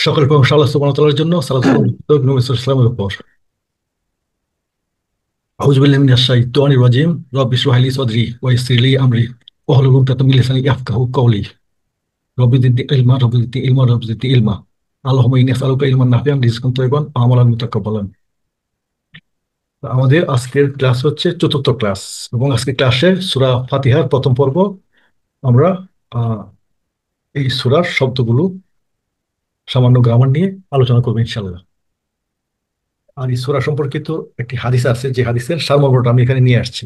সকল প্রশংসা আল্লাহ সুবহানাহু ওয়া তাআলার জন্য। সালাত ও নবী সাল্লাল্লাহু উপর। আউযু বিল্লাহি মিনাশ শাইতানির রাজিম। রব্বি ইশরাহ লি সাদরি ওয়া ইয়াসসির লি আমরি ওয়াহলুল উকদাতাম মিন লিসানি ইয়াফকাহু কওলি। রব্বি জিদনি ইলমা। আল্লাহুম্মা ইন্নী আসআলুকা ইলমান নাফিআন রিজকান তাইয়্যিবান ওয়া আমালান মুতাকাব্বালান। আমাদের আজকের ক্লাস হচ্ছে চতুর্থ ক্লাস, এবং আজকের ক্লাসে সূরা ফাতিহার প্রথম পর্ব। আমরা আহ, এই সূরার শব্দগুলো, সামান্য গ্রামার নিয়ে আলোচনা করবো ইনশাল্লাহ। আর এই সূরা সম্পর্কিত একটি হাদিস আছে, যে হাদিসের সারমর্মটা আমি এখানে নিয়ে আসছি।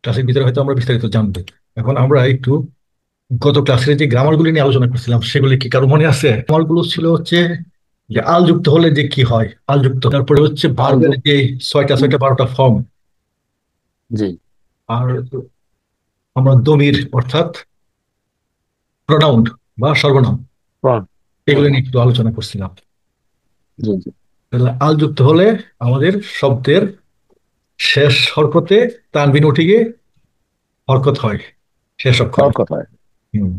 ক্লাসের ভিতরে হয়তো আমরা বিস্তারিত জানবো। এখন আমরা একটু গত ক্লাসের যে গ্রামারগুলি নিয়ে আলোচনা করছিলাম, সেগুলি কি কারো মনে আছে? গ্রামারগুলো ছিল হচ্ছে যে আল যুক্ত হলে যে কি হয়, আল যুক্ত, তারপরে হচ্ছে আল ভার্বের যুগ যে ছয়টা ছয়টা 12টা ফর্ম, জি আর আমরা দমির অর্থাৎ প্রোনাউন বা সর্বনাম, প্রণ- এগুলো প্রণাম। নিয়ে একটু আলোচনা করছিলাম। জি জি তাহলে আল যুক্ত হলে আমাদের শব্দের শেষ হরকতে তানবিন উঠে গিয়ে হরকত হয় শেষ অক্ষরে। হওয়ার কথা। হুম।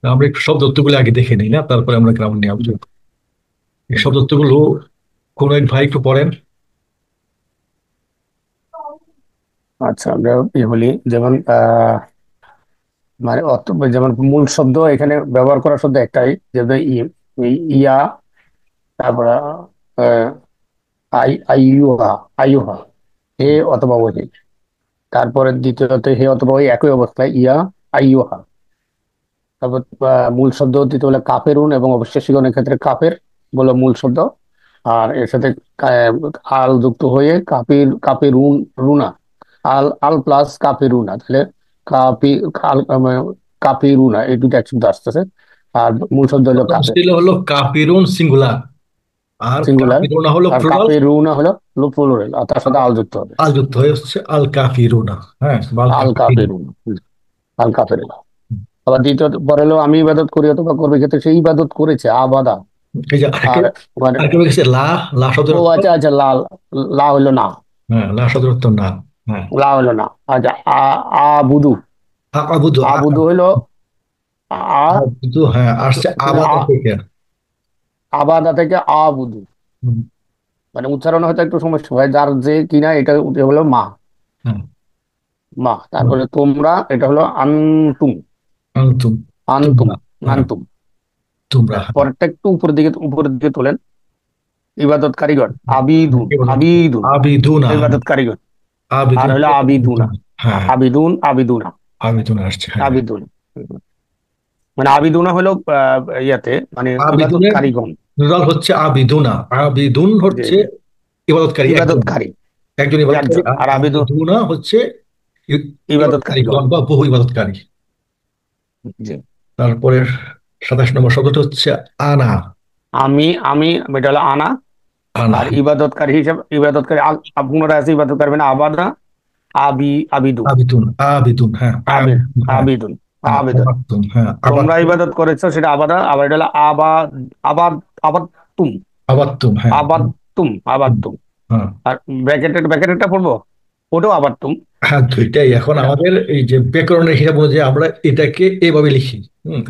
তা আমরা একটু শব্দ অর্থগুলো আগে দেখে নিই, না তারপরে আমরা গ্রামার নিয়ে জি আলোচনা করব। এই জি। শব্দ অর্থগুলো কোন এক ভাই একটু পড়েন। আচ্ছা, আমরা বলি যেমন মানে অর্থ, যেমন মূল শব্দ এখানে ব্যবহার করা শব্দ একটাই, যেমন ইয়া, তারপর আহ, আইয়ুহা, আইয়ুহা, হে অথবা ওহে। তারপরে দ্বিতীয়ত হে অথবা ওই একই অবস্থায় ইয়া, আইয়ুহা। তারপর মূল শব্দ দ্বিতীয় হলো কাফেরুন, এবং অবিশ্বাসীগণের ক্ষেত্রে কাফের বলে মূল শব্দ। আর এর সাথে আল যুক্ত হয়ে কাপির, কাপিরুন, রুনা। আল আল প্লাস কাপিরুনা, তাহলে কাপি কাপিরুনা, এই দুটো একসাথে আসতেছে। আর মূল শব্দ হলো প্রথম কাফের, ছিল হলো কাফিরুন সিঙ্গুলার, আর সিঙ্গুলার। কাফিরুনা হলো আর প্লুরাল। কাপিরুনা হলো প্লুরাল, আর তার সাথে আর আল যুক্ত হবে। আল যুক্ত হয়ে হচ্ছে আল কাফিরুনা। হ্যাঁ, বা আল আল কাফিরিন। কাপিরুন, আল কাফের। আবার দ্বিতীয় পরে হলো আমি ইবাদত করি অথবা করবে, ক্ষেত্রে সেই ইবাদত করেছে আবাদা। এই যে আরেকটা, আর মানে, আরেকটা গেছে লা। লা শব্দের ও অর্থ, আচ্ছা আচ্ছা, লাল, লা হইলো না, হ্যাঁ লা শব্দের অর্থ না। হ্যাঁ, লা হইলো না। আচ্ছা, আবুদু, আবুদু। আবুদু হইলো আ, আবুদু, হ্যাঁ আসছে কিন্তু আবাদা থেকে। আবাদা থেকে আবুদু, হুম, মানে উচ্চারণ হয়তো একটু সমস্যা হয়, যার যে কিনা এটা হলো মা, হ্যাঁ। মা। তারপরে তোমরা, এটা হলো আনতুম, আনতুম, আনতুম, তোমরা। হ্যাঁ, আনতুম। তোমরা। হ্যাঁ, হ্যাঁ, পরেরটা একটু উপরের দিকে তোলেন। ইবাদত কারিগর, আবিদুন, কি বলেন? আবিদুন, আবিদুনা, হ্যাঁ। ইবাদত কারিগর। আর আবিদুন, হলো আবিদুনা, হ্যাঁ। আবিদুন, আবিদুনা, আবিদুন আসছে, হ্যাঁ। আবিদুন। মানে আবিদুনা হলো ইয়াতে, মানে ইবাদত আবিদুনের কারিগণ। প্লুরাল হচ্ছে আবিদুনা। আবিদুন জি হচ্ছে জি, ইবাদতকারী একজন, ইবাদতকারী, একজন ইবাদতকারী। একজন। আর আর আবিদুন আবিদুনা হচ্ছে ইবাদত কারিগণ। ইবাদতকারীগণ বা বহু ইবাদতকারী। জি। তারপরে 27 নম্বর শব্দটা হচ্ছে আনা। আমি, এটা হলো আনা। আনা, আর ইবাদতকারী হিসাবে, ইবাদতকারী পুনরায় আছে ইবাদতকারী, মানে আবাদা, আবিদু, আবিদুন, আবিদুন, হ্যাঁ আবিদ, হ্যাঁ। আবিদুন, হ্যাঁ, আবেদন। আবাদতুন, হ্যাঁ তোমরা আবাদতুন। ইবাদত করেছো, সেটা আবাদা। আবার এটা হলো আবাদ, আবাদ তুম, আবাদতুম, হ্যাঁ। আবাদ তুম, আবাদ তুম। হ্যাঁ, আর ব্র্যাকেটেডটা পড়বো, ওটাও আবাদ তুম। হ্যাঁ দুইটাই। এখন এটা আমাদের এই যে ব্যাকরণের হিসাব অনুযায়ী আমরা এটাকে এভাবে লিখি।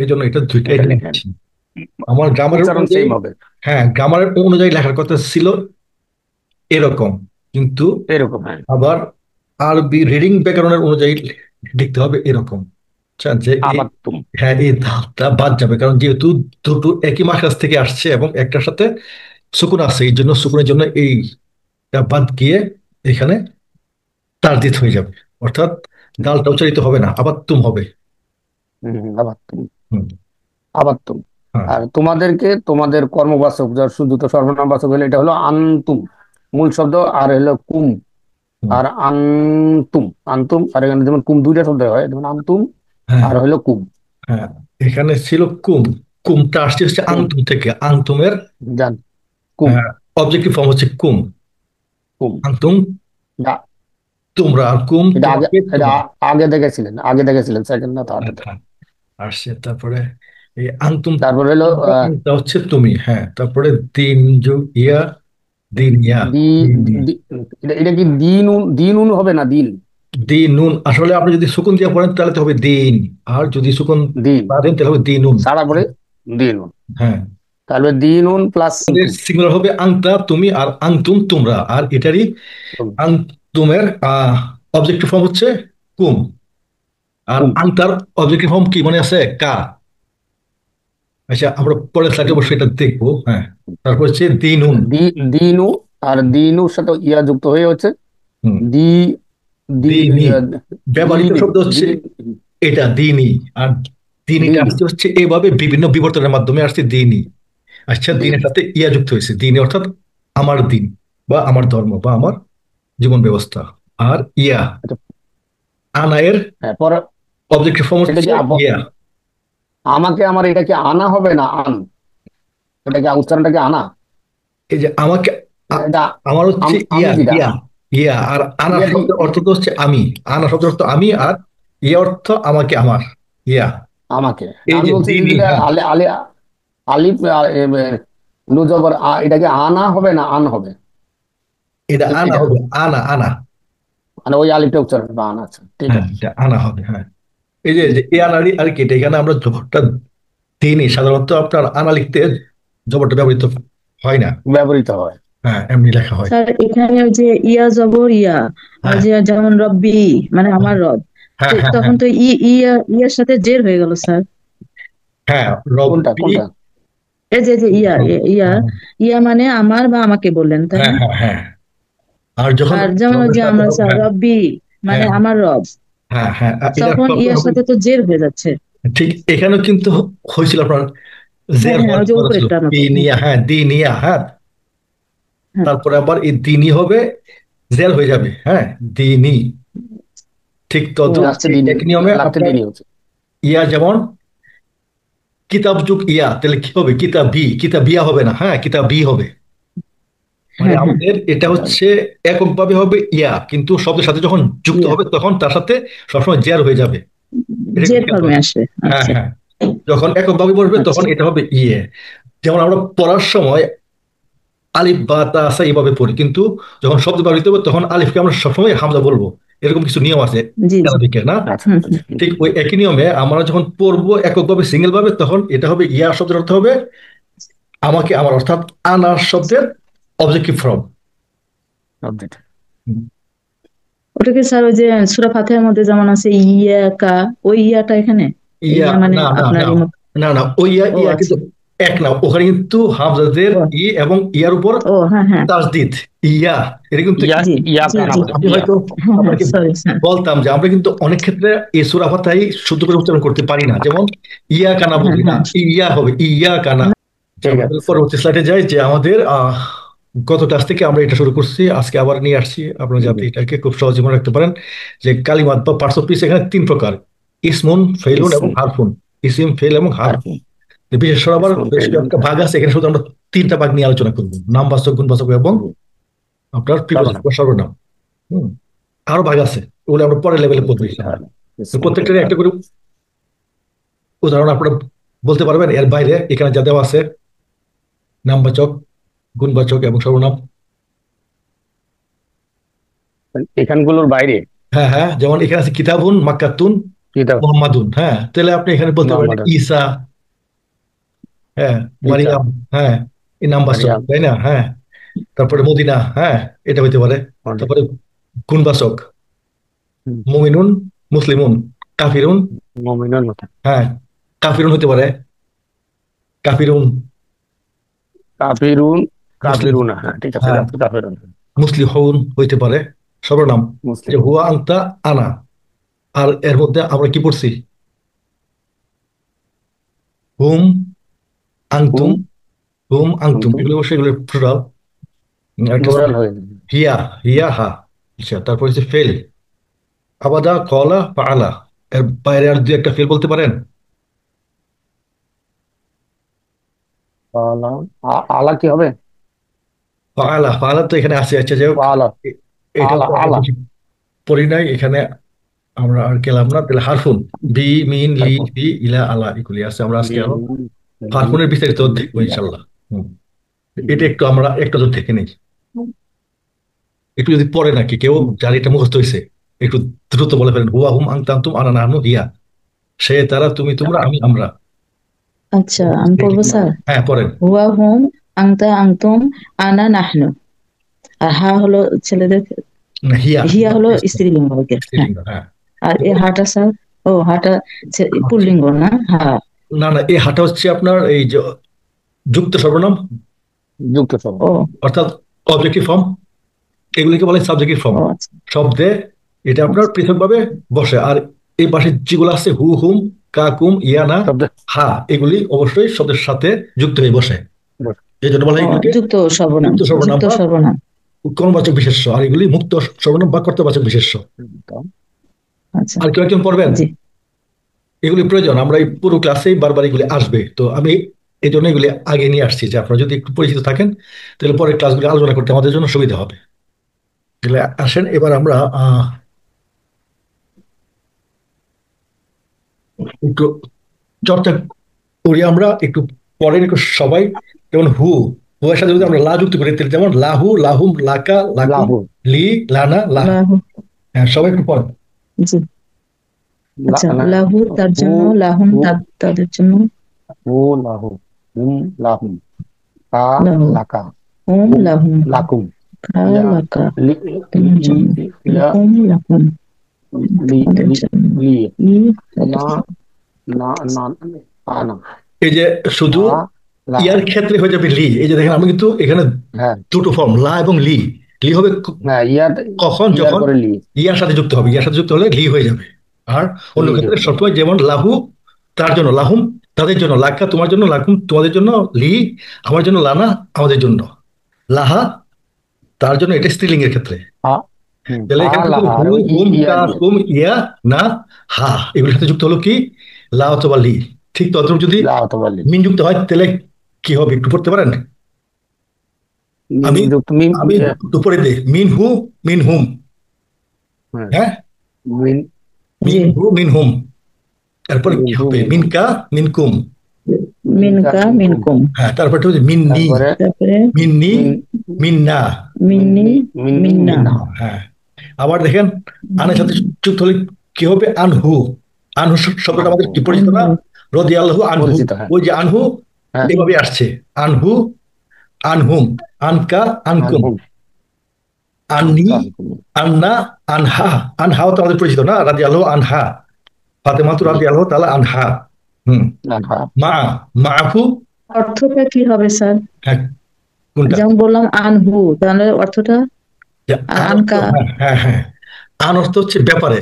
এই জন্য এটা দুইটাই এটা লেখেন, লিখছি। আমার গ্রামারের উচ্চারণ অনুযায়ী, সেম হবে, হ্যাঁ গ্রামারের অনুযায়ী লেখার কথা ছিল এরকম, কিন্তু এরকম। হ্যাঁ, আবার আরবি রিডিং ব্যাকরণের অনুযায়ী লিখতে হবে এরকম। বুঝছেন যে এই, আবাদ তুম। হ্যাঁ এই ধাপটা বাদ যাবে, কারণ যেহেতু দুটো একই মাখরাজ থেকে আসছে এবং একটার সাথে সুকুন আছে, এই জন্য সুকুনের জন্য এইটা বাদ গিয়ে এখানে তারদিত হয়ে যাবে। অর্থাৎ দালটা উচ্চারিত হবে না, আবার তুম হবে। আবাদ তুম, হুম, আবাদ তুম। হ্যাঁ। আর তোমাদেরকে, তোমাদের কর্মবাচক, যার শুধু তো সর্বনাম বাচক হলে এটা হলো আনতুম, মূল শব্দ। আর হলো কুম, হুম, আর আনতুম, আনতুম। আর এখানে যেমন কুম দুইটা শব্দ হয়, যেমন আনতুম হ্যাঁ, আর হলো কুম, হ্যাঁ। এখানে ছিল কুম। কুমটা আসছে হচ্ছে কুম। আংতুম থেকে। আংতুমের জান, কুম, অবজেক্টিভ ফর্ম হচ্ছে কুম। কুম। আংতুম এটা তোমরা, আর কুম এটা আগে, তোমাকে এটা তোমরা। আগে দেখেছিলেন, সেকেন্ড না থার্ড। হ্যাঁ, আসছে। তারপরে এই আংতুম, তারপরে হলো তোমরা, আংটা হচ্ছে তুমি, হ্যাঁ। তারপরে দিন ইয়া, দিন ইয়া, দি, দিন ইয়া। এটা এটা কি দিন দিন হবে না দিন? দি নুন, আসলে আপনি যদি সুকুন দিয়ে পড়েন তাহলে তো হবে দিন, আর যদি সুকুন দিন না দেন তাহলে হবে দি নুন। সারা পরে দিনুন, হ্যাঁ, তাহলে দিনুন প্লাস আমাদের তুম। সিঙ্গুলার হবে আংতা তুমি, আর আংতুম তোমরা, আর এটারই তুম, আংতুমের অবজেক্টিভ ফর্ম হচ্ছে কুম, আর কুম। আংতার অবজেক্টিভ ফর্ম কি মনে আছে? কা। আচ্ছা, আমরা পরের স্লাইডে অবশ্যই এটা দেখবো। হ্যাঁ, তারপর হচ্ছে দিনুন। দি দিনু, আর দিনুর সাথে ইয়া যুক্ত হয়ে হচ্ছে হুম। দি দি দিনই ইয়া, ব্যবহৃত দিনি শব্দ হচ্ছে দিন এটা, দিনই। আর দিনইটা দিনি। আসছে হচ্ছে এইভাবে বিভিন্ন বিবর্তনের মাধ্যমে আসছে দিনই। আচ্ছা, দিনের দিনি, সাথে ইয়া যুক্ত হয়েছে, দিনই অর্থাৎ আমার দিন, বা আমার ধর্ম, বা আমার জীবন ব্যবস্থা। আর ইয়া, আচ্ছা। আনায়ের হ্যাঁ, পরে অবজেক্টিভ ফর্ম এটা হচ্ছে কি ইয়া। আমাকে, আমার এটা কি আনা হবে না আন? এটা কি উচ্চারণটা কি আনা? এই যে আমাকে, এটা আমার হচ্ছে আমি ইয়া যেটা, ইয়া ইয়া, আর আনা ইয়াটি শব্দের অর্থ তো হচ্ছে আমি। আনা শব্দের অর্থ আমি, আর ইয়া অর্থ আমাকে, আমার, ইয়া। আমাকে। এই আমি যে বলছি যে দিনই, যেটা হ্যাঁ, আলে আলে আলিফ নুজবর এটা কি আনা হবে না আন হবে? এটা আনা এটা হবে, আনা আনা। মানে ওই আলিফটা উচ্চারণ বা আনা, আচ্ছা ঠিক হ্যাঁ, আছে। এটা আনা হবে, হ্যাঁ। এই যে যে এ আনারি আর কি, এটা এখানে আমরা জবরটা দিনই, সাধারণত আপনার আনা লিখতে জবরটা ব্যবহৃত হয় না। ব্যবহৃত হয়। হ্যাঁ, এমনি লেখা হয়। স্যার এখানে ওই যে ইয়া জবর ইয়া, আর হ্যাঁ, যে যেমন রব্বি মানে আমার রব, হ্যাঁ, তো হ্যাঁ, তখন হ্যাঁ, তো ইয়ার সাথে জের হয়ে গেল স্যার। হ্যাঁ, কোনটা রব্বি। কোনটা? এই যে যে ইয়া ইয়া, হ্যাঁ, ইয়া মানে আমার বা আমাকে বললেন তাই হ্যাঁ, না? হ্যাঁ, হ্যাঁ। আর যখন আর যেমন ওই রবের যে সাথে আমরা হবে, স্যার হ্যাঁ, রব্বি মানে হ্যাঁ, আমার রব, হ্যাঁ, হ্যাঁ, আর এটার তখন প্রথমে ইয়ার হবে, সাথে তো জের হয়ে যাচ্ছে। ঠিক এখানেও কিন্তু হয়েছিল আপনার হ্যাঁ জের হ্যাঁ, হওয়ার ওই যে কথা ছিল, উপরেরটার মতো, হ্যাঁ দিনিয়া, হ্যাঁ, দিনিয়া, হ্যাঁ। হ্যাঁ তারপরে আবার এই দিনই হবে, জের হয়ে যাবে, হ্যাঁ, দিনই। ঠিক তদ্রুপ লাস্টে এই দিনই, একই নিয়মে লাস্টে আপনার দিনই হচ্ছে। ইয়া, যেমন কিতাব যুগ ইয়া, তাহলে কি হবে? কিতাবি, কিতাবিয়া হবে না, হ্যাঁ, কিতাবি হবে। মানে হ্যাঁ হ্যাঁ, আমাদের এটা হচ্ছে এককভাবে হবে ইয়া, কিন্তু শব্দের সাথে যখন যুক্ত ইয়া হবে তখন তার সাথে সবসময় জের হয়ে যাবে। এটা একটু জের খেয়াল ফর্মে করবেন। আসবে, হ্যাঁ, আচ্ছা হ্যাঁ, যখন এককভাবে বলবে তখন আচ্ছা। এটা হবে ইয়ে। যেমন আমরা পড়ার সময় আলিফ বা তা আসা এইভাবে পড়ি, কিন্তু যখন শব্দ ব্যবহৃত হবে তখন আলিফকে আমরা সবসময় হামজা বলবো। এরকম কিছু নিয়ম আছে জি জি, আরবিকে, না? আচ্ছা হুম আচ্ছা হুম, আচ্ছা, হুম, ঠিক হুম, ওই একই নিয়মে আমরা যখন পড়বো এককভাবে, সিঙ্গেল ভাবে, তখন এটা হবে ইয়া শব্দের অর্থ হবে আমাকে, আমার, অর্থাৎ আনার শব্দের অবজেক্টিভ ফর্ম। update। ওটাকে স্যার ওই যে সূরা ফাতিহার মধ্যে যেমন আছে ইয়া কা, ওই ইয়াটা এখানে, এই ইয়া, ইয়া মানে না, না, আপনার না, এই মত- না, না, ওই ইয়া ও ইয়া আচ্ছা, কিন্তু এক না, ওখানে কিন্তু হামজাদের ও ই এবং ইয়ার উপর ও হ্যাঁ হ্যাঁ, তাসদিদ, ইয়া, এটা কিন্তু ইয়া, জি ইয়া জি কানা জি, বলে আমি ইয়া। হয়তো হ্যাঁ হ্যাঁ আপনাকে সরি স্যার, বলতাম যে আমরা কিন্তু অনেক ক্ষেত্রে এই সূরা ফাতিহাই শুদ্ধ করে উচ্চারণ করতে পারি না, যেমন ইয়া কানা হ্যাঁ বলি না, হ্যাঁ, ইয়া হবে ইয়া কানা। যে ঠিক আমরা আছে স্যার। পরবর্তী স্লাইডে যাই, যে আমাদের গত ক্লাস থেকে আমরা এটা শুরু করছি, আজকে আবার নিয়ে আসছি আপনারা হুম, যাতে হুম। এটাকে খুব সহজে মনে রাখতে পারেন। যে কালিমাত বা পার্টস অফ স্পিচ এখানে তিন প্রকার: ইসমুন, ফেইলুন এবং ইসম হারফুন। ইসিম, ফেল এবং হারফ। হারফুন। বিশেষ করে আবার ইসমুন বেশ ফাইলুন কয়েকটা ভাগ হারফুন। আছে, এখানে শুধু আমরা তিনটা ভাগ নিয়ে আলোচনা করবো: নামবাচক, গুণবাচক এবং হুম, আপনার প্রিপোজিশন সর্বনাম। বা সর্বনাম। হুম। আরো ভাগ আছে, ওগুলো আমরা পরের লেভেলে হুম, পড়বো হুম, ইনশাআল্লাহ। তাহলে তো ইসমুন প্রত্যেকটারই একটা করে হারফুন। উদাহরণ আপনারা বলতে পারবেন এর বাইরে এখানে যা দেওয়া আছে: নামবাচক, গুণবাচক এবং সর্বনাম। এখানগুলোর বাইরে হ্যাঁ, হ্যাঁ, যেমন এখানে আছে কিতাবুন মাক্কাতুন কিতাব মোহাম্মাদুন, হ্যাঁ, তাহলে আপনি এখানে বলতে পারেন মোহাম্মদ আছে, ঈসা, হ্যাঁ, ঈসা, মারিয়াম, হ্যাঁ, এই নামবাচক, মারিয়াম। তাই না? হ্যাঁ, তারপরে হুম, মদিনা, হ্যাঁ, এটা হইতে পারে। মনে- তারপরে গুণবাচক: হুম, মুমিনুন, মুসলিমুন, কাফিরুন, মুমিনুল মতো। হ্যাঁ, কাফিরুন হইতে পারে, কাফিরুন, কাফিরুন, মুসলিম, কাফিরুনা, হ্যাঁ ঠিক আছে, হ্যাঁ, কাফিরুন। মুসলিহুন হইতে পারে। সর্বনাম: যে মুসলিম। হুয়া, আনতা, আনা। আর এর মধ্যে আমরা কি পড়ছি? হুম, আংতুম, হুম, হুম, আংতুম, অন্তুম, এগুলো অবশ্যই এগুলো প্লুরাল। একটা হচ্ছে প্লুরাল হয়ে যাবে। হিয়া, হিয়া, হা। আচ্ছা, তারপর হচ্ছে ফেল: আবাদা, কলা, ফাআলা। এর বাইরে আর দুই একটা ফেল বলতে পারেন? আলা, আলা কি হবে? ফাআলা, ফাআলা তো এখানে আছে। আচ্ছা, যাই হোক, আলা, এ- এটাও আলা তো আমরা আলা বেশি পড়ি নাই এখানে, আমরা আর গেলাম না। তাহলে হারফুন: বি, মিন, লি, হারফুন। ফি, ইলা, আলা, এগুলি আছে। আমরা আজকে আরো মিন, লি, হারফুনের বিস্তারিত লি, দেখবো ইলা। ইনশাল্লাহ। হুম। এটা হুম, একটু আমরা একটু দূর থেকে নেই, একটু যদি পড়ে নাকি কেউ, হুম। যার এটা মুখস্থ হয়েছে। একটু দ্রুত বলে ফেলেন। হুয়া হুম আনতা আনতুম আনা নাহনু হিয়া। সে তারা, তুমি তোমরা, আমি আমরা। আচ্ছা, আমি পড়বো স্যার। হ্যাঁ, পড়েন। হুয়া হুম, আংতা আংতুম, আনা নাহনু। আর হা হলো ছেলেদের, না, হিয়া। হিয়া হলো স্ত্রীলিঙ্গ ওকে, হ্যাঁ। স্ত্রীলিঙ্গ, হ্যাঁ। আর এ হাটা স্যার, ও হাটা পুল্লিঙ্গ না? হা। না না, এই হাটা হচ্ছে আপনার এই যে যুক্ত সর্বনাম, যুক্ত শব্দ। ও অর্থাৎ অবজেক্টিভ ফর্ম। এগুলিকে বলে সাবজেক্টিভ ফর্ম। ও আচ্ছা শব্দে এটা আপনার আচ্ছা। পৃথকভাবে বসে। আর এই পাশে যেগুলো আছে হু হুম, কা কুম, ইয়া না, শব্দ হা, এগুলি অবশ্যই শব্দের সাথে যুক্ত হয়ে বসে। বস। এই জন্য বলা হয় ও এগুলিকে যুক্ত সর্বনাম, যুক্ত সর্বনাম যুক্ত বা সর্বনাম। কর্মবাচক বিশেষ্য, আর এগুলি মুক্ত সর্বনাম বা কর্তবাচক বিশেষ্য। আচ্ছা আর কেউ একজন পড়বেন? জি। এগুলি প্রয়োজন, আমরা এই পুরো ক্লাসেই বারবার এগুলি আসবে, তো আমি এই জন্য এগুলি আগে নিয়ে আসছি, যে আপনারা যদি একটু পরিচিত থাকেন তাহলে পরের ক্লাসগুলি আলোচনা করতে আমাদের জন্য সুবিধা হবে। তাহলে আসেন এবার আমরা একটু চর্চা করি। আমরা একটু পরের একটু সবাই, যেমন হু, হু এর সাথে যদি আমরা লা যুক্ত করি, তাহলে যেমন লাহু, লাহুম, লাকা, লাকুম, লাহু। লি, লানা, লাহা। লাহু, হ্যাঁ, সবাই একটু পড়েন। জি। আচ্ছা, লাহু তার হু জন্য, লাহুম হু তাদের জন্য, হু লাহু, হুম লাহুম, কা লাহু, লাকা, হুম কুম লাহুম, লাকুম, কা ইয়া লাকা লি তোমার জন্য, ইয়া লাকুম লাকুম লি তোমাদের লি জন্য, লি ই না তাদের জন্য। না না আনা এই যে শুধু আ লা। ইয়ার ক্ষেত্রে হয়ে যাবে লি। এই যে দেখেন, আমি কিন্তু এখানে হ্যাঁ দুটো ফর্ম, লা এবং লি। লি হবে হ্যাঁ, ইয়ার কখন? ইয়ার যখন পরে লি। ইয়ার সাথে যুক্ত হবে, ইয়ার সাথে যুক্ত হলে লি হয়ে যাবে। আর অন্য লি ক্ষেত্রে হয়ে যাবে। সবসময়, যেমন লাহু তার জন্য, লাহুম তাদের জন্য, লাক্কা তোমার জন্য, লাকুম তোমাদের জন্য, লি আমার জন্য, লানা আমাদের জন্য, লাহা তার জন্য। এটা স্ত্রীলিঙ্গের ক্ষেত্রে। আ হুম তাহলে আ এখানে কিন্তু লাহা হু আর হুম ইয়া কা দিয়ে। কুম ইয়া না হা, এগুলোর সাথে যুক্ত হলো কি? লা অথবা লি। ঠিক তদ্রুপ যদি লা অথবা লি। মিন যুক্ত হয় তাহলে কি হবে একটু পড়তে পারেন? মিম আমি যুক্ত মিম। আমি উপরে দিই, মিন হু, মিন হুম। হ্যাঁ হ্যাঁ, মিন জি। মিন হু, মিন হুম। তারপরে কি মিনহু হবে? মিনহুম। মিনকা, মিনকুম। মিনকা মিনকা মিনকুম। মিনকুম, হ্যাঁ, তারপরে হচ্ছে মিন্নি, তারপরে তারপরে মিন্নি, মিন মিন্না। মিন্নি মিন্নি মিন্নি মিন্না। মিন্না। হ্যাঁ, আবার দেখেন, আনের সাথে যুক্ত হলে কি হবে? আনহু। আনহু শব্দটা আমাদের আনহু কি পরিচিত না? আনহু, রদি আল্লাহু আনহু। পরিচিত। হ্যাঁ ওই যে আনহু হ্যাঁ জি। এভাবে আসছে। আনহু, আনহুম, আনকা, আনকুম, আনহুম আননি, আনকা আনকুম। আন্না, আনহা। আনহাও তো আমাদের পরিচিত না? রাদি আল্লাহু আনহা, ফাতেমা তো জি। রাদি আল্লাহু তাআলা আনহা। হুম। আনহা। মা, মাআহু। অর্থটা কি হবে স্যার? হ্যাঁ, কোনটা? যেমন বললাম আনহু, তাহলে অর্থটা? যে আর আন অর্থ, আনকা? হ্যাঁ হ্যাঁ হ্যাঁ, আন অর্থ হচ্ছে ব্যাপারে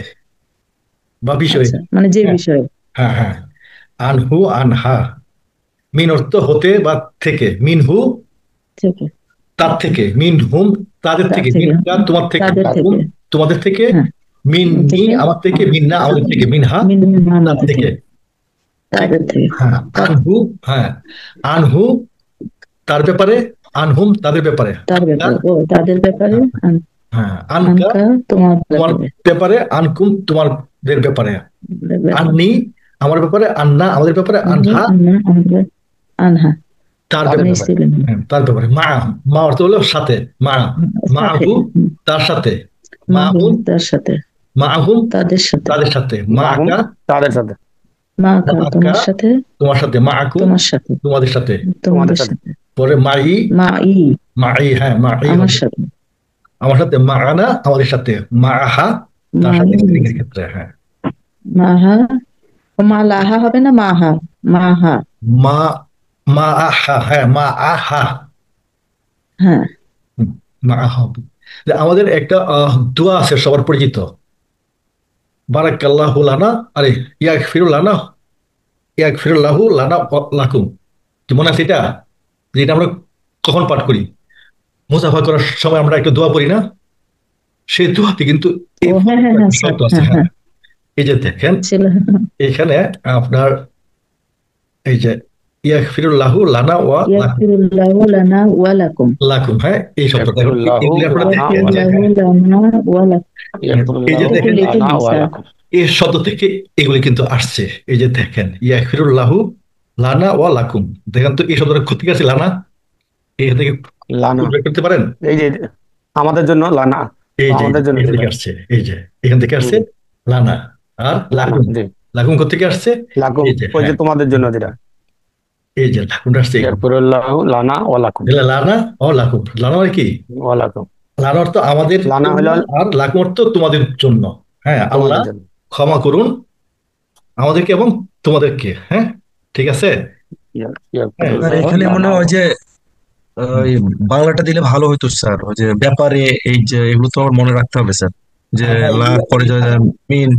বা বিষয়ে। আচ্ছা, মানে যে হ্যাঁ বিষয়। হ্যাঁ হ্যাঁ, আনহু, আনহা। মিন অর্থ হতে বা থেকে, মিনহু ঠিক আছে, তার থেকে, মিন হুম তাদের তার থেকে, মিন থেকে, কা তোমার থেকে, তাদের লাকুম থেকে, তোমাদের থেকে, হ্যাঁ, মিন্নি থেকে, আমার থেকে, মিন্না আমাদের থেকে, মিনহা তার আমাদের থেকে। থেকে, ঠিক। তাদের থেকে, হ্যাঁ, তার, আনহু। হ্যাঁ, আনহু তার ব্যাপারে, আনহুম তাদের ব্যাপারে, তার আনকা। ব্যাপারে, ও তাদের ব্যাপারে, হ্যাঁ, আনকা আনকা তোমার তোমার ব্যাপারে, ব্যাপারে, আনকুম তোমাদের ব্যাপারে, ব্যাপারে, আননি আমার ব্যাপারে, আন্না আমাদের ব্যাপারে, আনহা আন্না আমাদের, আনহা তার তাদের মানে ব্যাপারে। ব্যাপারে। স্ত্রীলিঙ্গ, হ্যাঁ, তার ব্যাপারে। মা, মা অর্থ হলো সাথে, মা। সাথে, মাহু তার সাথে, মাহু মাহুম, তার সাথে, মাহুম তাদের সাথে, তাদের সাথে, মা মাহুম আকা, তাদের সাথে, মা মা কা আকা তোমার সাথে, তোমার সাথে, মা আকুম তোমার সাথে, তোমাদের সাথে। তোমাদের তোমাদের সাথে। সাথে, পরে মাই, মা ই মাই, হ্যাঁ মাই আমার হবে সাথে, আমার সাথে, মা আনা আমাদের সাথে, মা আহা তার মা সাথে, ই স্ত্রীলিঙ্গের ক্ষেত্রে। হ্যাঁ, মাহা, মা লাহা হবে না মাহা? মাহা, মা, মা আহা, হ্যাঁ মা আহা। হ্যাঁ হুম, মা আহা হবে। যে আমাদের একটা দোয়া আছে সবার পরিচিত, বারাকাল্লাহু লানা, আরে ইয়াগফিরু লানা, ইয়াগফিরু লাহু লানা ওয়া লাকুম। কি মনে আছে এটা? যেটা আমরা কখন পাঠ করি? মুসাফা করার সময় আমরা একটা দোয়া পড়ি না? সেই দোয়াতে কিন্তু ও এই হ্যাঁ হ্যাঁ হ্যাঁ স্যার, শব্দ আছে। হ্যাঁ হ্যাঁ, হ্যাঁ এই যে দেখেন, ছিল। এখানে আপনার এই যে ইয়াগফিরুল্লাহু লানা ওয়া লাকুম, ইয়াগফিরুল্লাহু লানা ওয়া লাকুম, লাকুম, হ্যাঁ এই শব্দটা এখন ইয়াগফিরুল্লাহু এগুলি আপনারা লানা দেখেন ওয়া যে, ইয়াগফিরুল্লাহু হ্যাঁ লানা ওয়া লাকুম। এই যে ইয়াগফিরুল্লাহু এটা একটু দেখেন লিখে লানা দিন ওয়া স্যার। লাকুম। এই শব্দ থেকে এগুলি কিন্তু আসছে। এই যে দেখেন, ইয়াগফিরুল্লাহু লানা ওয়া লাকুম। দেখেন তো এই শব্দটা কোথেকে আছে? লানা। এখান থেকে লানা বের করতে পারেন? এই যে আমাদের জন্য লানা। এই যে আমাদের জন্য এখান ছিল। থেকে আসছে, এই যে এখান থেকে আসছে হুম, লানা। আর না না, লাকুম, জি। লাকুম কোথেকে আসছে? লাকুম, এই যে ওই যে হ্যাঁ, তোমাদের জন্য যেটা। এই যে লাকুমটা আসছে এখানে। এরপরে লানা ও লাকুম। তাহলে লানা ও লাকুম, লানা মানে কি? ও লাকুম। লানা অর্থ আমাদের লানা জন্য, হলো আর লাকুম অর্থ তোমাদের জন্য। হ্যাঁ, আল্লাহ তোমাদের জন্য। ক্ষমা করুন আমাদেরকে এবং তোমাদেরকে। হ্যাঁ, ঠিক আছে। হ্যাঁ, এরপরে স্যার হলো এখানে মনে লানা ও। হয় যে হুম, এই বাংলাটা দিলে ভালো হতো স্যার, ওই যে ব্যাপারে, এই যে এগুলো তো আমার মনে রাখতে হবে স্যার, যে হ্যাঁ, হ্যাঁ, লা এগুলো পরে যে মিন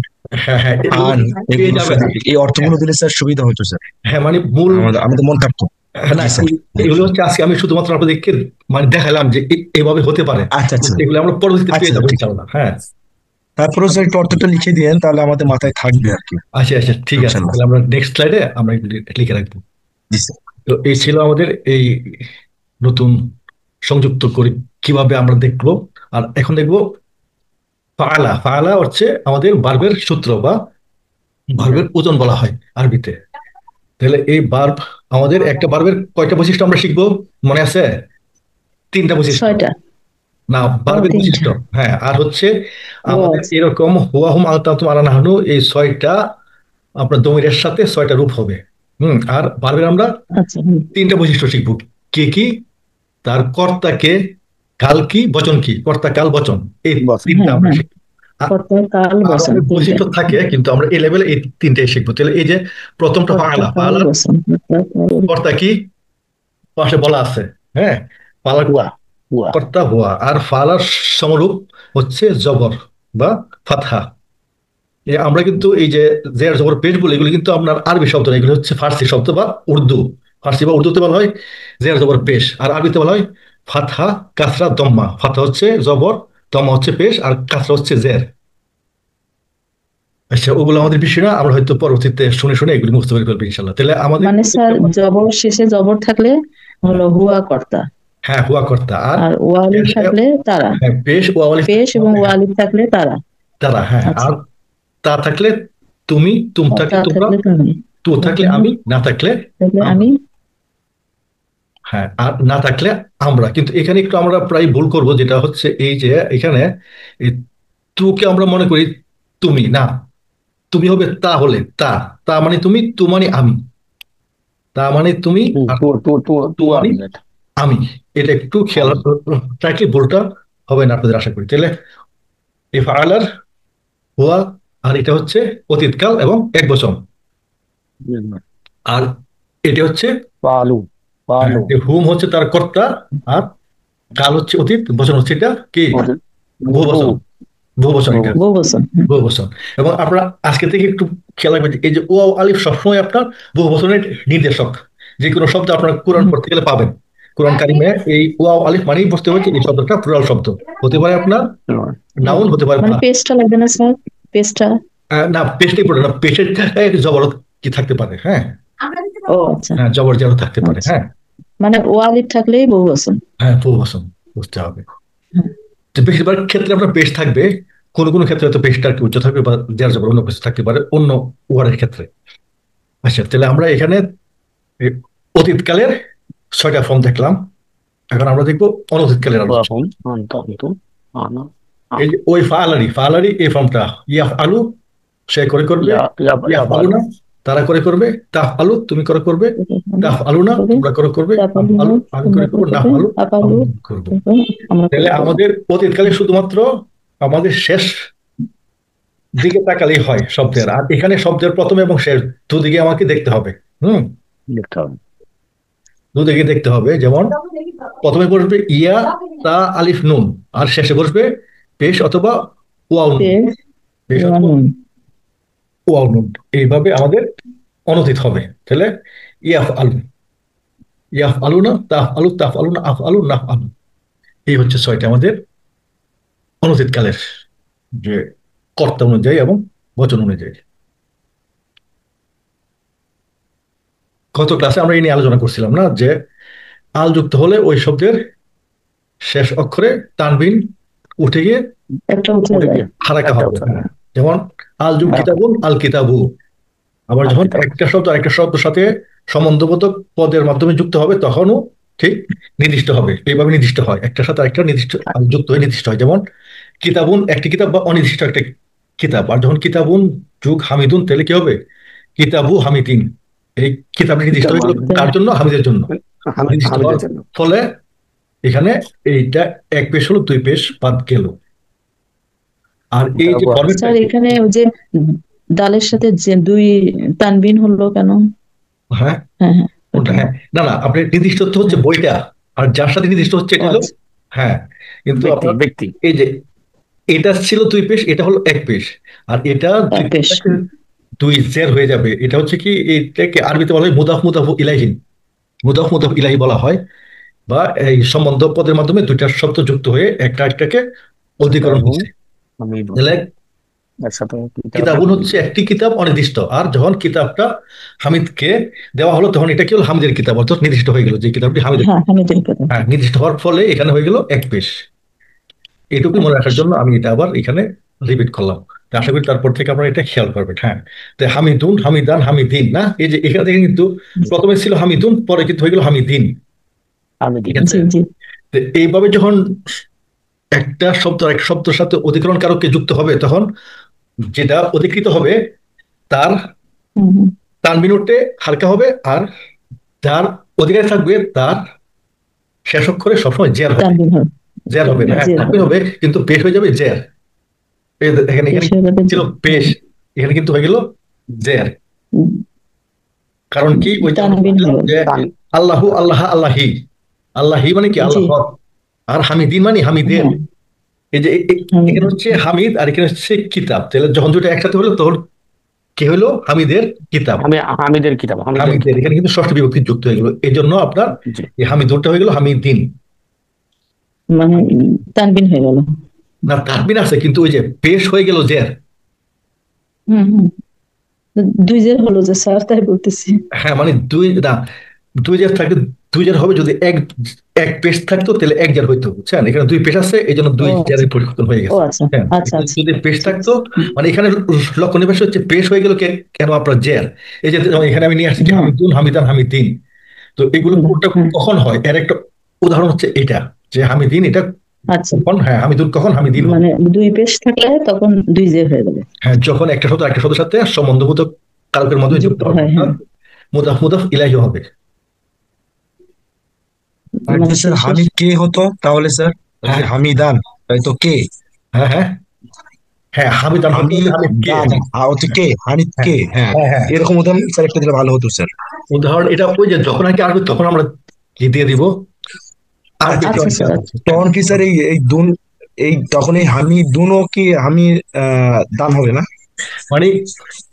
হ্যাঁ হ্যাঁ এগুলো আন, পেয়ে এগুলো যাবেন। শুধু এই হ্যাঁ অর্থগুলো দিলে স্যার সুবিধা হতো স্যার, হ্যাঁ, মানে মূল, আমাদের আমাদের মনে থাকতো। হ্যাঁ না, জি স্যার, জি। এগুলো হচ্ছে আজকে আমি শুধুমাত্র আপনাদেরকে মানে দেখালাম যে এভাবে হতে পারে। আচ্ছা আচ্ছা এগুলো আমরা পরবর্তীতে আচ্ছা পেয়ে যাবো স্যার, ঠিক আছে। ইনশাল্লাহ। হ্যাঁ, তারপরে স্যার একটু অর্থটা লিখে দিয়েন, তাহলে আমাদের মাথায় থাকবে আর কি। আচ্ছা আচ্ছা, ঠিক আছে, ইনশাল্লাহ। তাহলে আমরা নেক্সট স্লাইডে আমরা এগুলি লিখে রাখবো। জি স্যার। তো এই জি। ছিল আমাদের এই নতুন সংযুক্ত করি কিভাবে আমরা দেখবো। আর এখন দেখবো ফাআলা। ফাআলা হচ্ছে আমাদের ভার্বের সূত্র বা ভার্বের ওজন বলা হয় আরবিতে। তাহলে এই ভার্ব, আমাদের একটা ভার্বের কয়টা বৈশিষ্ট্য আমরা শিখবো, মনে আছে? তিনটা বৈশিষ্ট্য। 6টা। না, ও, ভার্বের 3টা। বৈশিষ্ট্য, হ্যাঁ। আর হচ্ছে ও আমাদের আচ্ছা। এরকম হুয়া হুম আলতাতুম আলা নাহনু, এই 6টা আপনার দমিরের সাথে 6টা রূপ হবে। আর ভার্বের আমরা আচ্ছা, হুম। তিনটা বৈশিষ্ট্য শিখবো। কে কি, তার কর্তা কে, কাল কি, বচন কি, কর্তা কাল বচন, এই বস। তিনটা হ্যাঁ আমরা হ্যাঁ, শিখবো। কর্তা কাল আরো বচন অনেক 3টে। বৈশিষ্ট্য থাকে, কিন্তু আমরা এই লেভেলে এই তিনটাই শিখবো। তাহলে এই যে প্রথমটা কর্তা ফাআলা। কাল ফাআলার বচন, কর্তা কাল। কর্তা কি পাশে বলা আছে। হ্যাঁ, ফাআলার হুয়া। হুয়া। কর্তা হুয়া। আর ফাআলার সমরূপ হচ্ছে জবর বা ফাতহা। আমরা কিন্তু এই যে জের জবর পেশ বলে, এগুলো কিন্তু আপনার আরবি শব্দ না, এগুলো হচ্ছে ফার্সি শব্দ বা উর্দু। ফার্সি বা উর্দুতে বলা হয় জের জবর পেশ, আর আরবিতে বলা হয় ফাতহা কাসরা দম্মা। ফাতহা হচ্ছে জবর, দম্মা হচ্ছে পেশ, আর কাসরা হচ্ছে জের। আচ্ছা, ওগুলো আমাদের বিষয় না, আমরা হয়তো পরবর্তীতে শুনে শুনে এগুলো মুখস্থ করে ফেলবো ইনশাল্লাহ। তাহলে আমাদের মানে স্যার, জবর শেষে জবর থাকলে হলো হুয়া কর্তা, হ্যাঁ হুয়া কর্তা, আর আর ওয়ালিফ পেশ, থাকলে তারা। হ্যাঁ পেশ ও আলিফ পেশ থাকতে এবং হবে, হ্যাঁ ওয়ালিফ থাকলে তারা। তারা, হ্যাঁ। আচ্ছা। আর তা থাকলে তুমি, তুম আর থাকলে তা তোমরা, থাকলে তুমি, তু থাকলে তুমি আমি, না থাকলে থাকলে আমরা। আমি। হ্যাঁ, আর না থাকলে আমরা। কিন্তু এখানে একটু আমরা প্রায় ভুল করব, যেটা হচ্ছে এই যে এখানে এই তুকে আমরা মনে করি তুমি না, তুমি হবে তা, হলে তা। তা মানে তুমি, তু মানে আমি। তা মানে তুমি, আর টু টু টু তু টু মানে আমি এটা। আমি। এটা একটু খেয়াল আমি। রাখলে ভুলটা হবে না আপনাদের, আশা করি। তাহলে এই ফাআলার হুয়া, আর এটা হচ্ছে অতীতকাল এবং এক বচন। আর এটা হচ্ছে পালু। পালু। যে হুম হচ্ছে তার কর্তা, আর কাল হচ্ছে অতীত, বচন হচ্ছে এটা কি, বহু বহু। বচন। বহু বচন এটা, বহু বচন, হ্যাঁ। বহু বচন। এবং আপনারা আজকে থেকে একটু খেয়াল রাখবেন যে এই যে ওয়াও আলিফ সবসময় আপনার বহু বচনের নির্দেশক। যে কোনো শব্দ আপনারা কোরআন হুম। পড়তে গেলে পাবেন, কোরআন কারিমে এই ওয়াও আলিফ মানেই বুঝতে হবে যে এই শব্দটা প্লুরাল শব্দ। হতে পারে আপনার নাউন, হতে পারে মানে পেজটা লাগবে না স্যার? পেজটা। না, পেশটাই পড়ে না, পেশের জবরত কি থাকতে পারে, হ্যাঁ। ও আচ্ছা। হ্যাঁ, জবর জারও থাকতে পারে, আচ্ছা, হ্যাঁ। মানে ওয়ালিফ থাকলেই বহু বচন। হ্যাঁ, বহু বচন বুঝতে হবে। হ্যাঁ। তো বেশিরভাগ ক্ষেত্রে আপনার পেশ থাকবে, কোনো কোনো ক্ষেত্রে হয়তো পেশটা একটু উচ্চ থাকবে, বা যার জবর অন্য কিছু থাকতে পারে অন্য ওয়ার্ডের ক্ষেত্রে। আচ্ছা, তাহলে আমরা এখানে এই অতীতকালের 6টা ফর্ম দেখলাম। এখন আমরা দেখবো অনতীতকালের আলোচনা। বাহুম অন্ত অন্ত আনা। এই যে ওই ফালারি, ফালারি এই ফর্মটা, ইয়াফ আলু সে করে করবে, ইয়া ইয়া ইয়া ইয়াফ আলু ভালো। না তারা করে করবে, তাফ আলু তুমি করে করবে, তাফ আলু না করবে, তোমরা করে করবে, আফ তাপালু আলু না আমি তোমরা করে করবো, নাফ করবে, আলু আপালু আমরা করবো। আমরা তাহলে করবো। আমাদের অতীতকালে শুধুমাত্র আমাদের শেষ দিকে তাকালেই হয় শব্দের, আর এখানে শব্দের প্রথম এবং শেষ দুদিকে আমাকে দেখতে হবে। হুম, দেখতে হবে। দুদিকে দেখতে হবে। যেমন প্রথমে বসবে ইয়া, তা, আলিফ, নুন। আর শেষে বসবে পেশ অথবা ওয়াও নুন, পেজ, পেশ ওয়া, অথবা নুন। ওয়াও নুন। এইভাবে আমাদের অনতীত হবে। তাহলে ইয়াফ আলু, ইয়াফ আলু না, তাফ আলু, তাফ আলু না, আফ আলু, নাফ আলু। এই হচ্ছে 6টা আমাদের অনতীত কালের যে কর্তা অনুযায়ী এবং বচন অনুযায়ী। গত ক্লাসে আমরা এই নিয়ে আলোচনা করছিলাম না, যে আল যুক্ত হলে ওই শব্দের শেষ অক্ষরে তানবিন উঠে গিয়ে একটা উঠে উঠে যায়। গিয়ে হারাকা একটা হবে, উঠে হ্যাঁ। যেমন আল যুগ হ্যাঁ। কিতাবুন, আল কিতাবু। আবার আর যখন কিতাব। একটা শব্দ আরেকটা শব্দের সাথে সম্বন্ধবোধক পদের মাধ্যমে যুক্ত হবে, তখনও ঠিক নির্দিষ্ট হবে। এইভাবে নির্দিষ্ট হয়, একটার সাথে আরেকটা নির্দিষ্ট যুক্ত হয়ে নির্দিষ্ট হয়। যেমন কিতাবুন একটি কিতাব বা অনির্দিষ্ট একটা কিতাব, আর যখন কিতাবুন যুগ হামিদুন তাহলে কি হবে? কিতাবু হামিদিন। এই কিতাব নির্দিষ্ট কিতাব হয়ে গেল কার জন্য? হামিদের জন্য। নির্দিষ্ট হওয়ার হামিদের জন্য। ফলে এখানে এইটা এক পেশ হলো, দুই পেশ বাদ গেল। আর এই যে তারপর ফরম্যাটটা, স্যার এখানে ওই যে দালের সাথে যে দুই তানবিন হলো কেন? হ্যাঁ হ্যাঁ হ্যাঁ কোনটা? ওটা। হ্যাঁ, না না, আপনি নির্দিষ্ট তো হচ্ছে হ্যাঁ, বইটা, আর যার সাথে নির্দিষ্ট হচ্ছে ও এটা হলো, আচ্ছা, হ্যাঁ, কিন্তু ব্যক্তি আপনার ব্যক্তি এই যে এটা ছিল দুই পেশ, এটা হলো এক পেশ, আর এটা দুই এক পেশ। দুই জের হয়ে যাবে। এটা হচ্ছে কি, এটাকে আরবিতে বলা হয় মুদাফ মুদাফ ইলাইহি, মুদাফ মুদাফ ইলাহি বলা হয়, বা এই সম্বন্ধ পদের মাধ্যমে দুইটা শব্দ যুক্ত হয়ে একটা একটাকে অধিকরণ কিতাবুন হচ্ছে। হামিদুন, তাহলে এর সাথে কিতাবুন কিতাবুন হচ্ছে হামিদুন। একটি কিতাব অনির্দিষ্ট, আর যখন কিতাবটা হামিদকে দেওয়া হলো তখন এটা কি হলো? হামিদের কিতাব, অর্থাৎ নির্দিষ্ট হয়ে গেল যে কিতাবটি হামিদের। হ্যাঁ হামিদের কথা। হ্যাঁ, নির্দিষ্ট হওয়ার ফলে এখানে হয়ে গেল এক পেশ। এটুকু এক মনে পেশ। রাখার জন্য আমি এটা আবার এখানে রিপিট করলাম। তো আশা করি তারপর থেকে আপনারা এটা খেয়াল করবেন। হ্যাঁ, তো হামিদুন, হামিদান, হামিদিন, না এই যে এখান থেকে কিন্তু প্রথমে ছিল হামিদুন, পরে কিন্তু হয়ে গেল হামিদিন। হামিদিন। ঠিক আছে? জি জি। তো এইভাবে যখন একটা শব্দ আর একটা শব্দের সাথে অধিকরণ কারকে যুক্ত হবে, তখন যেটা অধিকৃত হবে তার হুম হুম। তানবিন উঠে হালকা হবে, আর যার অধিকারে থাকবে তার শেষ অক্ষরে সবসময় জের হবে। তানবিন হবে। জের হবে না, হ্যাঁ, জি তানবিন হবে। হবে কিন্তু পেশ হয়ে যাবে জের। এখানে পেশ এখানে হয়ে যাবে ছিল জি। পেশ, এখানে কিন্তু হয়ে গেল জের। কারণ কি, ওই যে আমরা তানবিন বলছিলাম হয়ে যে গেল। তান আল্লাহু আল্লাহ আল্লাহি, আল্লাহি মানে কি জি। আল্লাহ, আর হামিদিন মানে হামিদের। হ্যাঁ এই যে হামিদ। এখানে হচ্ছে হামিদ আর এখানে হচ্ছে কিতাব, তাহলে যখন দুটো একসাথে হলো তখন কি হলো? হামিদের কিতাব। হামিদের কিতাব, হামিদের হামিদের, কিতাব। এখানে কিন্তু ষষ্ঠ বিভক্তি যুক্ত হয়ে গেল, এই জন্য আপনার জি। এই হামিদুরটা হয়ে গেল হামিদিন। মানে হামিদিন। তানবিন হয়ে গেল। না, তাকবির আছে কিন্তু ওই যে পেশ হয়ে গেল জের। হুম হুম। দুই জের হলো যে স্যার, তাই বলতেছি। হ্যাঁ, মানে দুই না, দুই জের থাকলে দুই জের হবে, যদি এক এক পেশ থাকতো তাহলে এক জের হইতো, বুঝছেন? এখানে দুই পেশ আছে এই জন্য ও দুই আচ্ছা। জেরের পরিবর্তন হয়ে ও গেছে। আচ্ছা। হ্যাঁ, আচ্ছা এখানে আচ্ছা। যদি পেশ ঠিক থাকতো, আছে। হুম। মানে এখানে লক্ষণীয় বিষয় হচ্ছে পেশ হয়ে গেল কেন আপনার জের। এই যে যেমন এখানে আমি নিয়ে আসছি কি হ্যাঁ হামিদুন, হামিদান, হামিদিন। তো এগুলো হ্যাঁ কোনটা হ্যাঁ। কখন হয়, এর একটা উদাহরণ হচ্ছে এটা, যে হামিদিন এটা আচ্ছা, কখন, হ্যাঁ হামিদুন কখন হামিদিন হবে। মানে দুই পেশ থাকলে তখন দুই জের হয়ে যাবে। হ্যাঁ, যখন একটা শব্দ একটা শব্দের সাথে সম্বন্ধভূত কারকের মাধ্যমে যুক্ত যুক্ত হবে, হয়, হ্যাঁ। অর্থাৎ মুদাফ মুদাফ ইলাহি হবে। আর মানে যে স্যার শেষে। হামিদ কে হতো তাহলে স্যার? ওই যে হ্যাঁ হামিদান, তাই তো কে? হ্যাঁ হ্যাঁ হ্যাঁ, হামিদান হতে হবে হামিদ হামিদ কে। দান, ও তো কে, হামিদ হ্যাঁ কে, হ্যাঁ। হ্যাঁ হ্যাঁ, এরকম উদাহরণ স্যার একটা দিলে ভালো হতো স্যার। উদাহরণ এটা ওই যে যখন আর কি আসবে তখন আমরা কি দিয়ে দিব, আরবি আচ্ছা আচ্ছা আচ্ছা, স্যার আচ্ছা। তখন কি স্যার এই এই দুন, এই তখন এই হামি দুনও কি আমি দান হবে না? মানে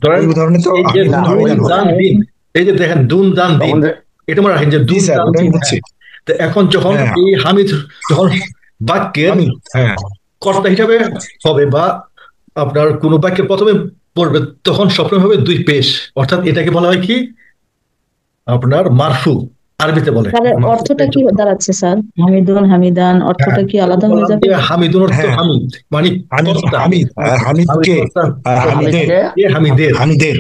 ধরেন এই উদাহরণে তো এই যে হামি না, দুন দুন আমি ওই দান হবে। দান দিন, এই যে দেখেন দুন দান দিন, তখন যে এটা মনে রাখেন যে জি দুন স্যার, দান ওটাই দিন। বুঝছি। হ্যাঁ, তো এখন যখন হ্যাঁ, এই হামিদ যখন বাক্যের হামিদ, হ্যাঁ। কর্তা হিসাবে হবে, বা আপনার কোনো বাক্যের প্রথমে পড়বে, তখন সবসময় হবে দুই পেশ, অর্থাৎ এটাকে বলা হয় কি আপনার মারফু, আরবিতে বলে তাহলে মারফু অর্থটা কি পেশযুক্ত। দাঁড়াচ্ছে স্যার? হামিদুন হামিদান হ্যাঁ, অর্থটা কি ওই যে আলাদা হয়ে বললাম যাবে? যে হামিদুন অর্থ হ্যাঁ, হামিদ মানে হামিদ কর্তা। হামিদ হামিদ হামিদ কে, কর্তা, কর্তা হামিদের, হামিদকে এ হামিদের। হামিদের।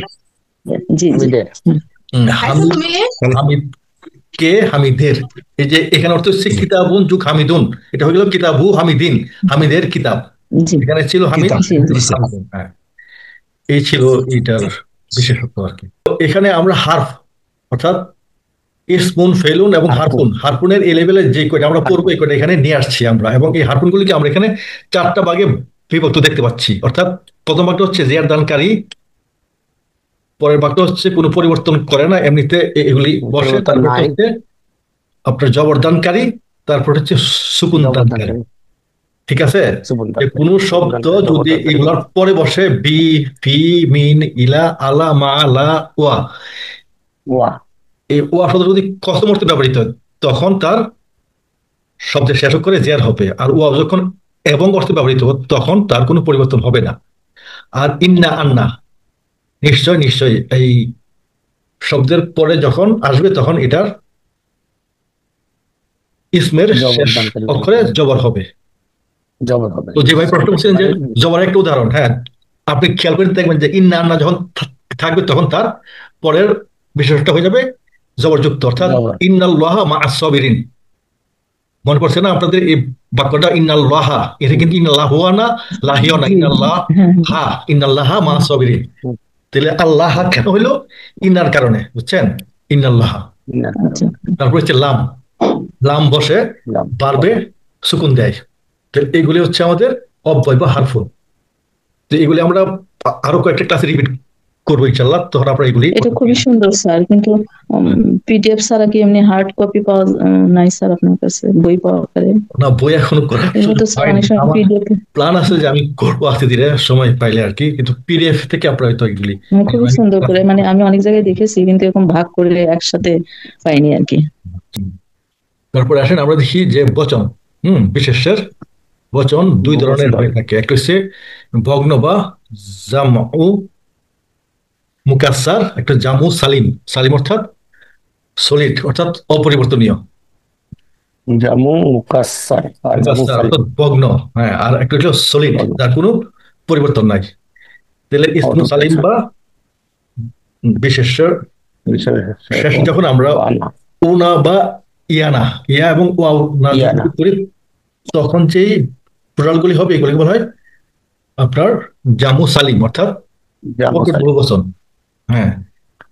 জি জি। হামিদের। হুম। হামিদ, তাহলে হামিদ কে হামিদের। এই যে এখানে অর্থ হচ্ছে কিতাবুন যুগ হামিদুন, এটা হয়ে গেল কিতাবু হামিদিন, হামিদের কিতাব। জি এখানে ছিল হামিদ, কিতাব, জি এখানে জি। ছিল জি স্যার। হামিদুন। হ্যাঁ, এই ছিল এইটার বিশেষত্ব আর কি। তো এখানে আমরা হারফ, অর্থাৎ ইসমুন, ফেলুন এবং হারফুন। হারফুন, হারফুনের এই লেভেলে যে কয়টা আমরা পড়বো হারফুন। এই কয়টা এখানে নিয়ে আসছি আমরা, এবং এই হারফুনগুলিকে আমরা এখানে চারটা ভাগে বিভক্ত দেখতে পাচ্ছি। অর্থাৎ প্রথম ভাগটা হচ্ছে জিয়ার দানকারী, পরের ভাগটা হচ্ছে কোনো পরিবর্তন করে না, এমনিতে এগুলি বসে, পরিবর্তন তারপরটা নাই। হচ্ছে আপনার জবরদানকারী, তারপর হচ্ছে সুকুন দানকারী। জবরদানকারী, ঠিক আছে? সুবন যে দানকারী, কোনো সুবন শব্দ দানকারী, যদি জবরদানকারী। এগুলার পরে বসে বি, ফি, মিন, ইলা, আলা, মা, লা, ওয়া, ওয়া। এই ওয়া শব্দ যদি কসম অর্থে ব্যবহৃত হয় তখন তার শব্দের শেষ করে জের হবে, আর ওয়া যখন এবং অর্থে ব্যবহৃত হবে তখন তার কোনো পরিবর্তন হবে না। আর ইন্না আন্না, নিশ্চয় নিশ্চয়, এই শব্দের পরে যখন আসবে তখন এটার ইসমের শেষ জবরদানকারী, অক্ষরে জবর হবে। জবর হবে। তো যে ভাই প্রশ্ন করছিলেন যে মানে জবর একটা উদাহরণ, হ্যাঁ, আপনি খেয়াল করে দেখবেন যে ইন্না আন্না যখন থাকবে তখন তার পরের বিশেষটা হয়ে যাবে জবরযুক্ত, অর্থাৎ জবর। ইন্নাল্লাহ মা আস-সাবিরিন। মনে পড়ছে না আপনাদের এই বাক্যটা ইন্নাল্লাহা, এটা কিন্তু ইন্নাল্লাহুয়া না, লাহিও না, জি ইন্নাল্লাহ হ্যাঁ হ্যাঁ হা, ইন্নাল্লাহা মা সাবিরিন। হুম, তাহলে আল্লাহ কেন হইলো? ইন্নার কারণে, বুঝছেন? ইন্নাল্লাহ। ইন্নার আচ্ছা কারণে তারপর হচ্ছে লাম, লাম বসে লাম। বাড়বে সুকুন দেয়। তো এগুলি হচ্ছে আমাদের অব্যয় বা হারফ। তো এগুলি আমরা আরো কয়েকটা ক্লাসে রিপিট করবো ইনশাল্লাহ, তখন আমরা এগুলি এটা খুবই সুন্দর স্যার, কিন্তু পিডিএফ ছাড়া কি এমনি হার্ড কপি পাওয়া নাই স্যার আপনার কাছে, বই পাওয়া করে? না, বই এখনো করার এগুলো তো সুযোগ স্যার হয়নি অনেক সময় আমার। পিডিএফ। প্ল্যান আছে যে আমি করবো আস্তে ধীরে সময় পাইলে আর কি, কিন্তু পিডিএফ থেকে আপনারা হয়তো এগুলি খুবই সুন্দর করে, মানে আমি অনেক জায়গায় দেখেছি কিন্তু এরকম ভাগ করে একসাথে পাইনি আর কি। তারপরে আসেন আমরা দেখি যে বচন, বিশেষ্যের বচন দুই ধরনের হয়ে থাকে। একটা হচ্ছে ভগ্ন বা জামউ মুকাসসার, একটা জামু সালিম। সালিম অর্থাৎ সলিড, অর্থাৎ অপরিবর্তনীয়। জামু মুকাসসার আর জামু মুকাসসার সালিম। অর্থাৎ ভগ্ন। হ্যাঁ, আর একটা হলো সলিড, যার কোনো পরিবর্তন নাই। তাহলে ইসমু সালিম বা বিশেষ্যের শেষ যখন আমরা বানা উনা বা ইয়ানা, ইয়া এবং ওয়াও না যখন ইয়ানা করি, তখন যেই প্লুরালগুলি হবে এগুলিকে বলা হয় আপনার জামু সালিম, অর্থাৎ জামু প্রকট সালিম। বহুবচন। হ্যাঁ,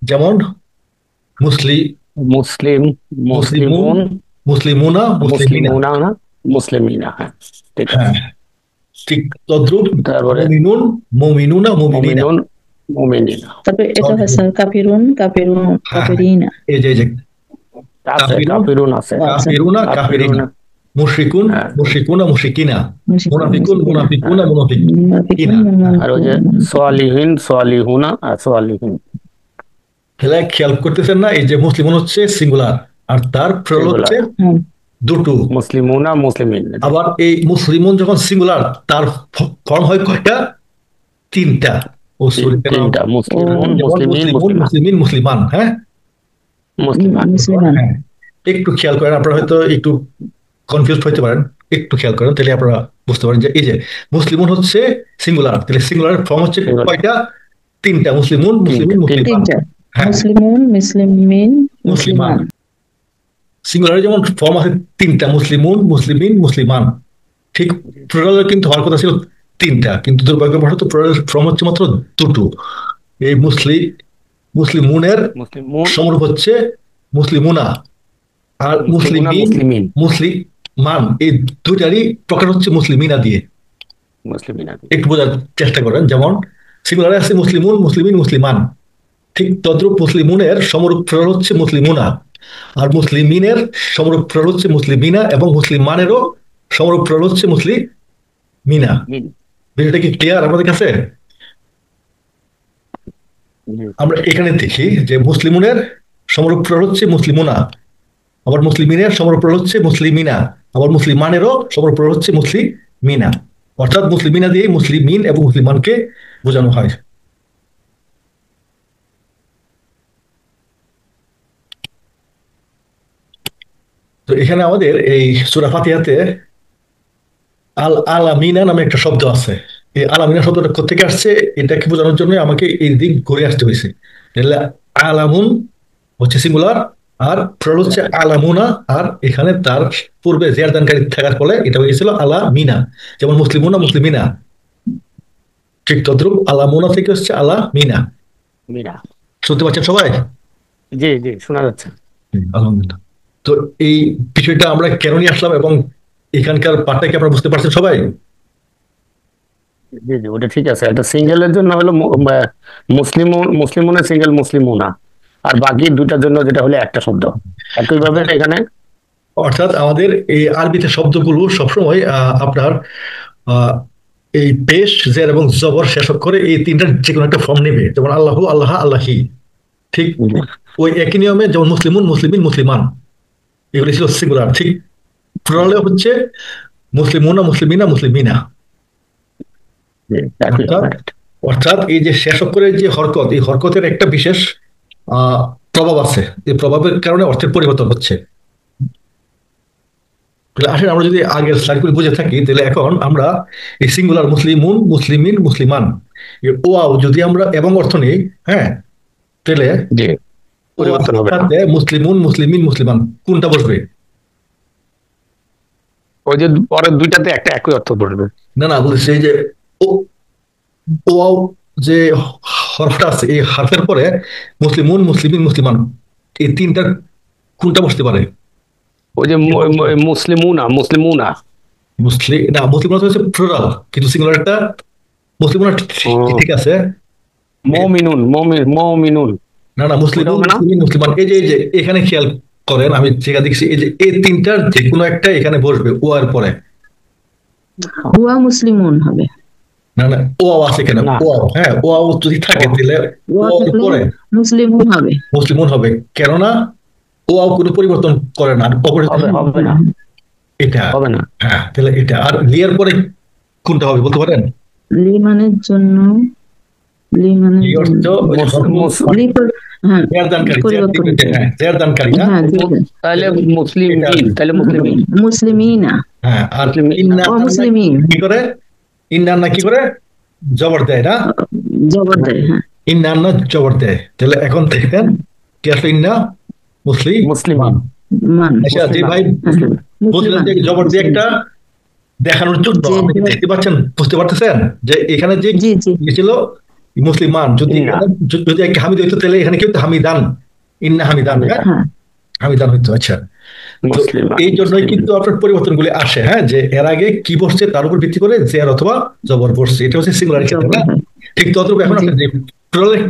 যেমন মুসলি মুসলিম, মুসলিমুন, মুসলিমুন, মুসলিমুনা, মুসলিমিনা। মুসলিমুনা না, মুসলিমিনা। হ্যাঁ, ঠিক আছে। হ্যাঁ, ঠিক তদ্রুপ তারপরে মুমিনুন, মুমিনুনা, মুমিনিনা। মুমিনুন, মুমিনিনা। তারপরে এটা হয় স্যার কাপিরুন, কাপিরুন, হ্যাঁ, কাপিরিনা। এই যে আছে কাফিরুন, কাফিরুন আছে, ও আচ্ছা, কাফিরুনা, কাফিরুন। কাফিরিনা। মুশরিকুন, হ্যাঁ, মুশরিকুনা, মুশরিকিনা। মুশরিকুন, মুনাফিকুন, মুশরিকিনা। মুনাফিকুনা, হ্যাঁ। মুনাফিকুন, মুনাফিকিনা। আর ওই যে সোয়ালিহিন, সোয়ালিহুনা আর সোয়ালিহিন। তাহলে খেয়াল করতেছেন না, এই যে মুসলিমুন হচ্ছে সিঙ্গুলার, আর তার প্লুরাল সিঙ্গুলার। হচ্ছে হ্যাঁ দুটো, দুটো। মুসলিমুনা, মুসলিমিন। আবার এই মুসলিমুন যখন সিঙ্গুলার, তার ফর্ম হয় কয়টা? তিনটা। ও সরি, তিনটা, ও মুসলিমুন, যেমন মুসলিমিন, মুসলিমুন, মুসলিমান। মুসলিমিন, মুসলিমান। হ্যাঁ, মুসলিমান। মুসলিমান। হ্যাঁ, একটু খেয়াল করেন, আপনারা হয়তো একটু কনফিউজ হইতে পারেন। একটু খেয়াল করেন, তাহলে আপনারা বুঝতে পারেন যে এই যে মুসলিমুন হচ্ছে সিঙ্গুলার, তাহলে সিঙ্গুলারের ফর্ম হচ্ছে সিঙ্গুলার। কয়টা? তিনটা, মুসলিমুন, মুসলিমিন, তিনটা, মুসলিমান। তিনটা, হ্যাঁ, মুসলিমুন, মুসলিমিন, মুসলিমান। মুসলিমান। সিঙ্গুলারে যেমন ফর্ম আছে তিনটা, মুসলিমুন, মুসলিমিন, মুসলিমান। ঠিক প্লুরালের কিন্তু হওয়ার কথা ছিল তিনটা, কিন্তু দুর্ভাগ্যবশত প্লুরালের ফর্ম হচ্ছে মাত্র দুটো। এই মুসলিমুনের মুসলিমুন, সমরূপ হচ্ছে মুসলিমুনা, আর মুসলিমুনা, মুসলিমিন, মুসলিমিন, মুসলিমান, এই দুইটারই প্রকার হচ্ছে মুসলিমিনা দিয়ে। মুসলিমিনা। একটু বোঝার চেষ্টা করেন, যেমন সিঙ্গুলারে আছে মুসলিমুন, মুসলিমিন, মুসলিমান। ঠিক তদ্রূপ মুসলিমুনের সমরূপ প্লুরাল হচ্ছে মুসলিমুনা, আর মুসলিমিনের সমরূপ প্লুরাল হচ্ছে মুসলিমিনা, এবং মুসলিমানেরও সমরূপ প্লুরাল হচ্ছে মুসলিমিনা। মিন। বিষয়টা কি ক্লিয়ার আমাদের কাছে? আমরা এখানে দেখি যে মুসলিমুনের সমরূপ প্লুরাল হচ্ছে মুসলিমুনা, আবার মুসলিমিনের সমরূপ প্লুরাল হচ্ছে মুসলিমিনা, আবার মুসলিমানেরও সমরূপ প্লুরাল হচ্ছে মুসলিমিনা। অর্থাৎ মুসলিমিনা দিয়ে মুসলিমিন এবং মুসলিমানকে বোঝানো হয়। তো এখানে আমাদের এই সূরা ফাতিহাতে আল আলামিনা নামে একটা শব্দ আছে। এই আলামিনা শব্দটা কোথেকে আসছে এটাকে বোঝানোর জন্য আমাকে এই দিক ঘুরে আসতে হয়েছে। তাহলে আলামুন হচ্ছে সিঙ্গুলার, আর প্লুরাল হচ্ছে আলামুনা, আর এখানে তার পূর্বে জের দানকারী থাকার ফলে এটা হয়ে গেছিল আলামিনা। যেমন মুসলিমুনা, মুসলিমিনা। ঠিক তদ্রুপ আলামুনা থেকে হচ্ছে আলামিনা। মিনা। শুনতে পাচ্ছেন সবাই? জি জি, শোনা যাচ্ছে। আলহামদুলিল্লাহ। তো এই বিষয়টা আমরা কেন নিয়ে আসলাম এবং এখানকার পাঠটা কি আপনারা বুঝতে পারছেন সবাই? জি জি, ওটা ঠিক আছে। একটা সিঙ্গেলের জন্য হলো মুসলিম, মুসলিমুনের সিঙ্গেল মুসলিমুনা, আর বাকি দুটার জন্য যেটা হলো একটা শব্দ। একইভাবে এখানে অর্থাৎ আমাদের এই আরবিতে শব্দগুলো সবসময় আপনার আহ, এই পেশ, জের এবং জবর শেষ করে এই তিনটার যে কোনো একটা ফর্ম নেবে। যেমন আল্লাহু, আল্লাহ, আল্লাহি। ঠিক ওই একই নিয়মে যেমন মুসলিমুন, মুসলিমিন, মুসলিমান, এগুলি ছিল সিঙ্গুলার। ঠিক প্লুরালে হচ্ছে মুসলিমুনা, মুসলিমিনা, মুসলিমিনা। অর্থাৎ একইভাবে অর্থাৎ এই যে শেষ অক্ষরের যে হরকত, এই হরকতের একটা বিশেষ প্রভাব আছে। এই প্রভাবের কারণে অর্থের পরিবর্তন হচ্ছে। তাহলে আসলে আমরা যদি আগের স্লাইডগুলি বুঝে থাকি, তাহলে এখন আমরা এই সিঙ্গুলার মুসলিমুন, মুসলিমিন, মুসলিমান, এই ওয়াও যদি আমরা এবং অর্থ নেই, হ্যাঁ, তাহলে জি ওয়াও পরিবর্তন হবে না। সাথে মুসলিমুন, মুসলিমিন, মুসলিমান কোনটা বসবে? ওই যে পরের দুইটাতে একটা একই অর্থ পড়বে। না না, বলছি এই যে ও ওয়াও যে হরফটা আছে, এই হরফের পরে মুসলিমুন, মুসলিমিন, মুসলিমান, এই তিনটার কোনটা বসতে পারে? ওই যে মুসলিমুনা, মুসলিমুনা। মুসলিম না, মুসলিমান হচ্ছে প্লুরাল, কিন্তু সিঙ্গুলারটা মুসলিমান ও, ঠিক আছে। মুমিনুন, মুমিনুন না না, মুসলিম ওটা হবে না? মুসলিম মুসলিমান, এই যে এখানে খেয়াল করেন, আমি যেটা দেখছি এই যে এই তিনটার যে কোনো একটা এখানে বসবে ও এর পরে। হুয়া মুসলিমুন হবে। না না, ও আছে কেন? না, ও, হ্যাঁ, ও যদি থাকে তাহলে ও হুয়া থাকলে পরে মুসলিমুন হবে। মুসলিমুন হবে, কেননা ও কোনো পরিবর্তন করে না, অপরিবর্তন হবে না, এটা। হবে না। হ্যাঁ, তাহলে এটা। আর লিয়ার পরে কোনটা হবে বলতে পারেন? লিমানের জন্য, লিমানের এই অর্থ জন্য লি হ্যাঁ জের দানকারী, পরিবর্তন করতে হবে। হ্যাঁ, জের দানকারী না? হ্যাঁ তাহলে মুসলিমিন, তাহলে মুসলিমিন, মুসলিমিনা, হ্যাঁ, আর মুসলিমিন। ইন্না ও মুসলিমিন কি করে? ইন্না কি করে জবর দেয় না? জবর দেয়। হ্যাঁ ইন্না জবর দেয়। তাহলে এখন দেখেন কি আসলে ইন্না মুসলিম মুসলিমিন। মান আচ্ছা, যে ভাই বলছিলেন যে জবর দিয়ে একটা দেখানোর জন্য, আপনি কি দেখতে পাচ্ছেন, বুঝতে পারতেছেন যে এখানে যে জি জি ছিল মুসলিমান, যদি ইন্না। যদি একটা হামিদ হইতো তাহলে এখানে কি হতো? হামিদান, ইন্না হামিদান, হ্যাঁ, হ্যাঁ হামিদান হইতো। আচ্ছা, তো মুসলিমান, এই জন্যই মুসলিমিন। কিন্তু আপনার পরিবর্তনগুলি আসে, হ্যাঁ, যে এর আগে কি বসছে তার উপর ভিত্তি করে জের অথবা জবর বসছে, এটা হচ্ছে সিঙ্গুলার ক্ষেত্রে জবর না? হয়। ঠিক ততটুকু এখন জি। আপনার যে প্লুরালের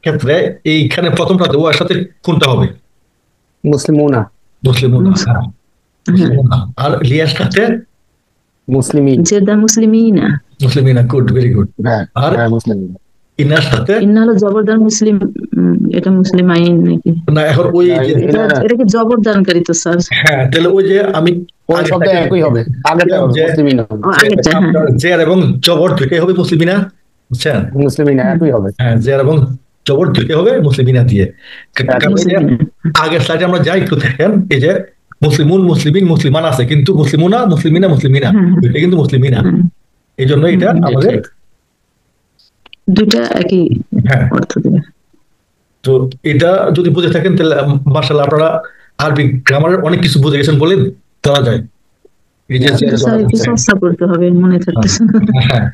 ক্ষেত্রে এইখানে প্রথমটাতে ও এর সাথে কোনটা হবে? মুসলিমুনা, মুসলিমুনা, হ্যাঁ, মুসলিমুনা। আর লিয়ার সাথে মুসলিমিন। জেদা মুসলিমিনা, মুসলিমিনা, গুড, ভেরি গুড। হ্যাঁ, আর হ্যাঁ, মুসলিমিন। ইনার সাথে ইন্না হলো জবরদার মুসলিম, এটা মুসলিম আইন নাকি? না, এখন ওই যে এটা না, এটা কি জবরদানকারী তো স্যার? হ্যাঁ, তাহলে ওই যে আমি ওই শব্দ একই হবে, আগেটা হবে যে মুসলিমিন হবে। ও আগেরটা, হ্যাঁ আপনার জের এবং জবর দুইটাই হবে মুসলিমিনা, বুঝছেন? মুসলিমিন একই হবে। হ্যাঁ, জের এবং জবর দুইটাই হবে মুসলিমিনা দিয়ে। কারণ এই যে মুসলিমিনা। আগের স্লাইডে আমরা যাই একটু দেখেন, এই যে মুসলিমুন, মুসলিমিন, মুসলিমান আছে, কিন্তু মুসলিমুনা, মুসলিমিনা, মুসলিমিনা হ্যাঁ, দুইটা কিন্তু মুসলিমিনা। হ্যাঁ, এই জন্য এটা আমাদের, ঠিক। দুইটা একই হ্যাঁ, অর্থ দেবে। তো এটা যদি বুঝে থাকেন তাহলে মার্শাল্লাহ আপনারা আরবি গ্রামারের অনেক কিছু বুঝে গেছেন বলে ধরা যায়। এই যে কিন্তু স্যার একটু চর্চা করতে হবে, মনে থাকতেছে না। হ্যাঁ,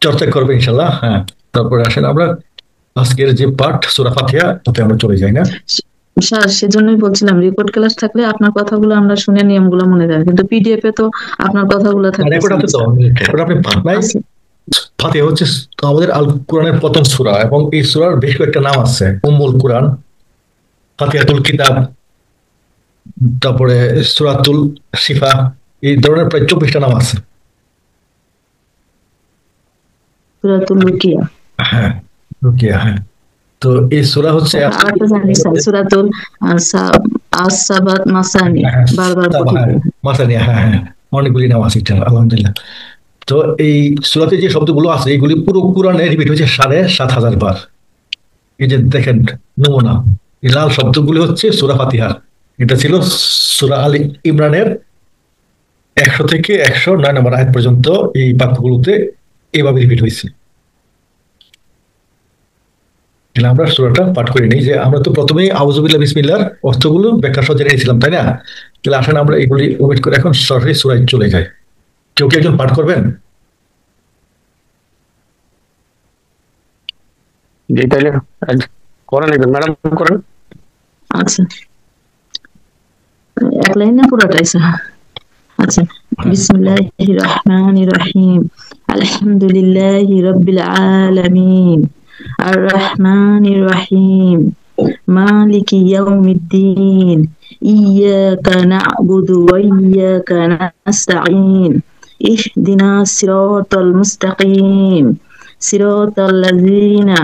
চর্চা করবে ইনশাল্লাহ। হ্যাঁ, তারপরে আসেন আমরা আজকের যে পাঠ সূরা ফাতিহা, তাতে আমরা চলে যাই না? স্যার সেজন্যই বলছিলাম রেকর্ড ক্লাস থাকলে আপনার কথাগুলো আমরা শুনে নিয়মগুলো মনে থাকে, কিন্তু পিডিএফ এ তো আপনার কথাগুলো রেকর্ড আছে তো, রেকর্ড আপনি পাঠ নাই। আছে। ফাতিহা হচ্ছে আমাদের আল কোরআনের প্রথম সূরা, এবং এই সূরার বেশ কয়েকটা নাম আছে। উম্মুল কোরআন, ফাতিহাতুল কিতাব, তারপরে সূরাতুল শিফা, এই ধরনের প্রায় 24টা নাম আছে। সূরাতুল রুকিয়া, হ্যাঁ, রুকিয়া, হ্যাঁ। তো এই সূরা হচ্ছে আরেকটা জানি স্যার সূরাতুল আস-সাবাত মাসানি, বারবার পঠিত। মাসানিয়া, হ্যাঁ হ্যাঁ, অনেকগুলি নাম আছে এটা, আলহামদুলিল্লাহ। তো এই সূরাতে যে শব্দগুলো আছে এগুলি পুরো কোরআনে রিপিট হয়েছে 7,500 বার। এই যে দেখেন নমুনা, এই লাল শব্দগুলি হচ্ছে সূরা ফাতিহার। এটা ছিল সূরা আল ইমরানের 100 থেকে 109 নম্বর আয়াত পর্যন্ত এই বাক্যগুলোতে এইভাবে রিপিট হয়েছে। তাহলে আমরা সূরাটা পাঠ করে নিই। যে আমরা তো প্রথমেই আউযুবিল্লাহ বিসমিল্লাহর অর্থগুলো ব্যাখ্যা সহ জেনে নিয়েছিলাম, তাই না? তাহলে আসেন আমরা এগুলি ওয়েট করে এখন সরাসরি সূরায় চলে যাই। কেউ কি একজন পাঠ করবেন? জি, তাইলে করেন একজন, ম্যাডাম করেন। আচ্ছা, এক লাইন না পুরোটাই স্যার? আচ্ছা, বিসমিল্লাহির রহমানির রহিম, আলহামদুলিল্লাহি রাব্বিল আলামিন, আর রহমানির রহিম, মালিকি ইয়াউমিদ্দিন, ইয়াকা না'বুদু ওয়া ইয়াকা নাস্তাঈন, ইহদিনাস সিরাতাল মুস্তাকিম, সিরাতাল লাযীনা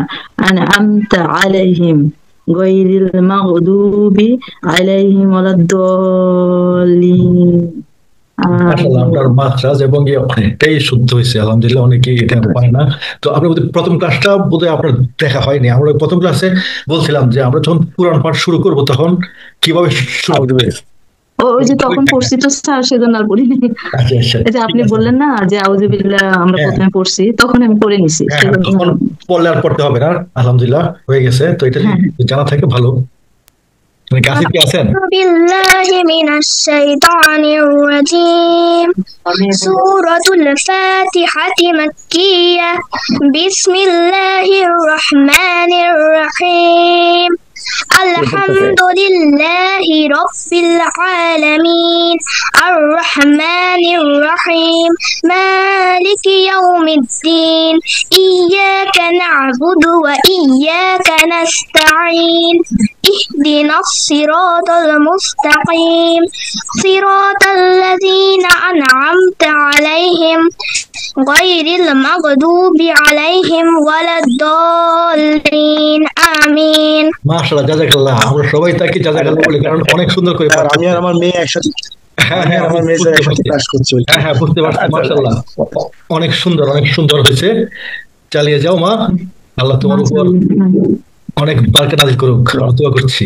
আন'আমতা আলাইহিম গায়রিল মাগদুবি আলাইহিম ওয়ালাদ-দাল্লিন। মাশাআল্লাহ, আপনার মাখরাজ এবং ইয়ে অনেকটাই শুদ্ধ হয়েছে, আলহামদুলিল্লাহ। অনেকেই এটা পারে না। তো আপনার প্রথম ক্লাসটা বোধহয় আপনার দেখা হয়নি। আমরা প্রথম ক্লাসে বলছিলাম যে আমরা যখন পুরাণ পাঠ শুরু করব তখন কিভাবে শুরু করব। ওই যে তখন পড়ছি তো স্যার, সেজন্য আর বলিনি। আচ্ছা আচ্ছা, এই যে আপনি বললেন না যে আউযুবিল্লাহ আমরা হ্যাঁ। প্রথমে পড়ছি, তখন আমি পড়ে নিছি, হ্যাঁ, সেজন্য। তখন পড়লে আর পড়তে হবে না, আলহামদুলিল্লাহ হয়ে গেছে। তো এটা হ্যাঁ। যদি জানা থাকে ভালো। মানে কাছে কি আছেন? أعوذ بالله من الشيطان الرجيم سورة الفاتحة مكية بسم الله الرحمن الرحيم الحمد لله رب العالمين الرحمن الرحيم مالك يوم الدين إياك نعبد وإياك نستعين اهدنا الصراط المستقيم صراط الذين أنعمت عليهم غير المغضوب عليهم ولا الضالين آمين মাশাআল্লাহ, জাযাকাল্লাহ। আমরা সবাই তাকে জাযাকাল্লাহ বলি, কারণ অনেক সুন্দর করে আর পাঠ আমি আর করছে। আমার মেয়ে একসাথে হ্যাঁ আমি হ্যাঁ, আর আমার মেয়ে বুঝতে একসাথে পারছি। ক্লাস করছি ওই তো। হ্যাঁ হ্যাঁ, বুঝতে পারছি। মাশাআল্লাহ, অনেক সুন্দর, অনেক সুন্দর হয়েছে। চালিয়ে যাও মা, আল্লাহ তোমার উপর অনেক বারকা নাজিল করুক, আমরা দোয়া করছি।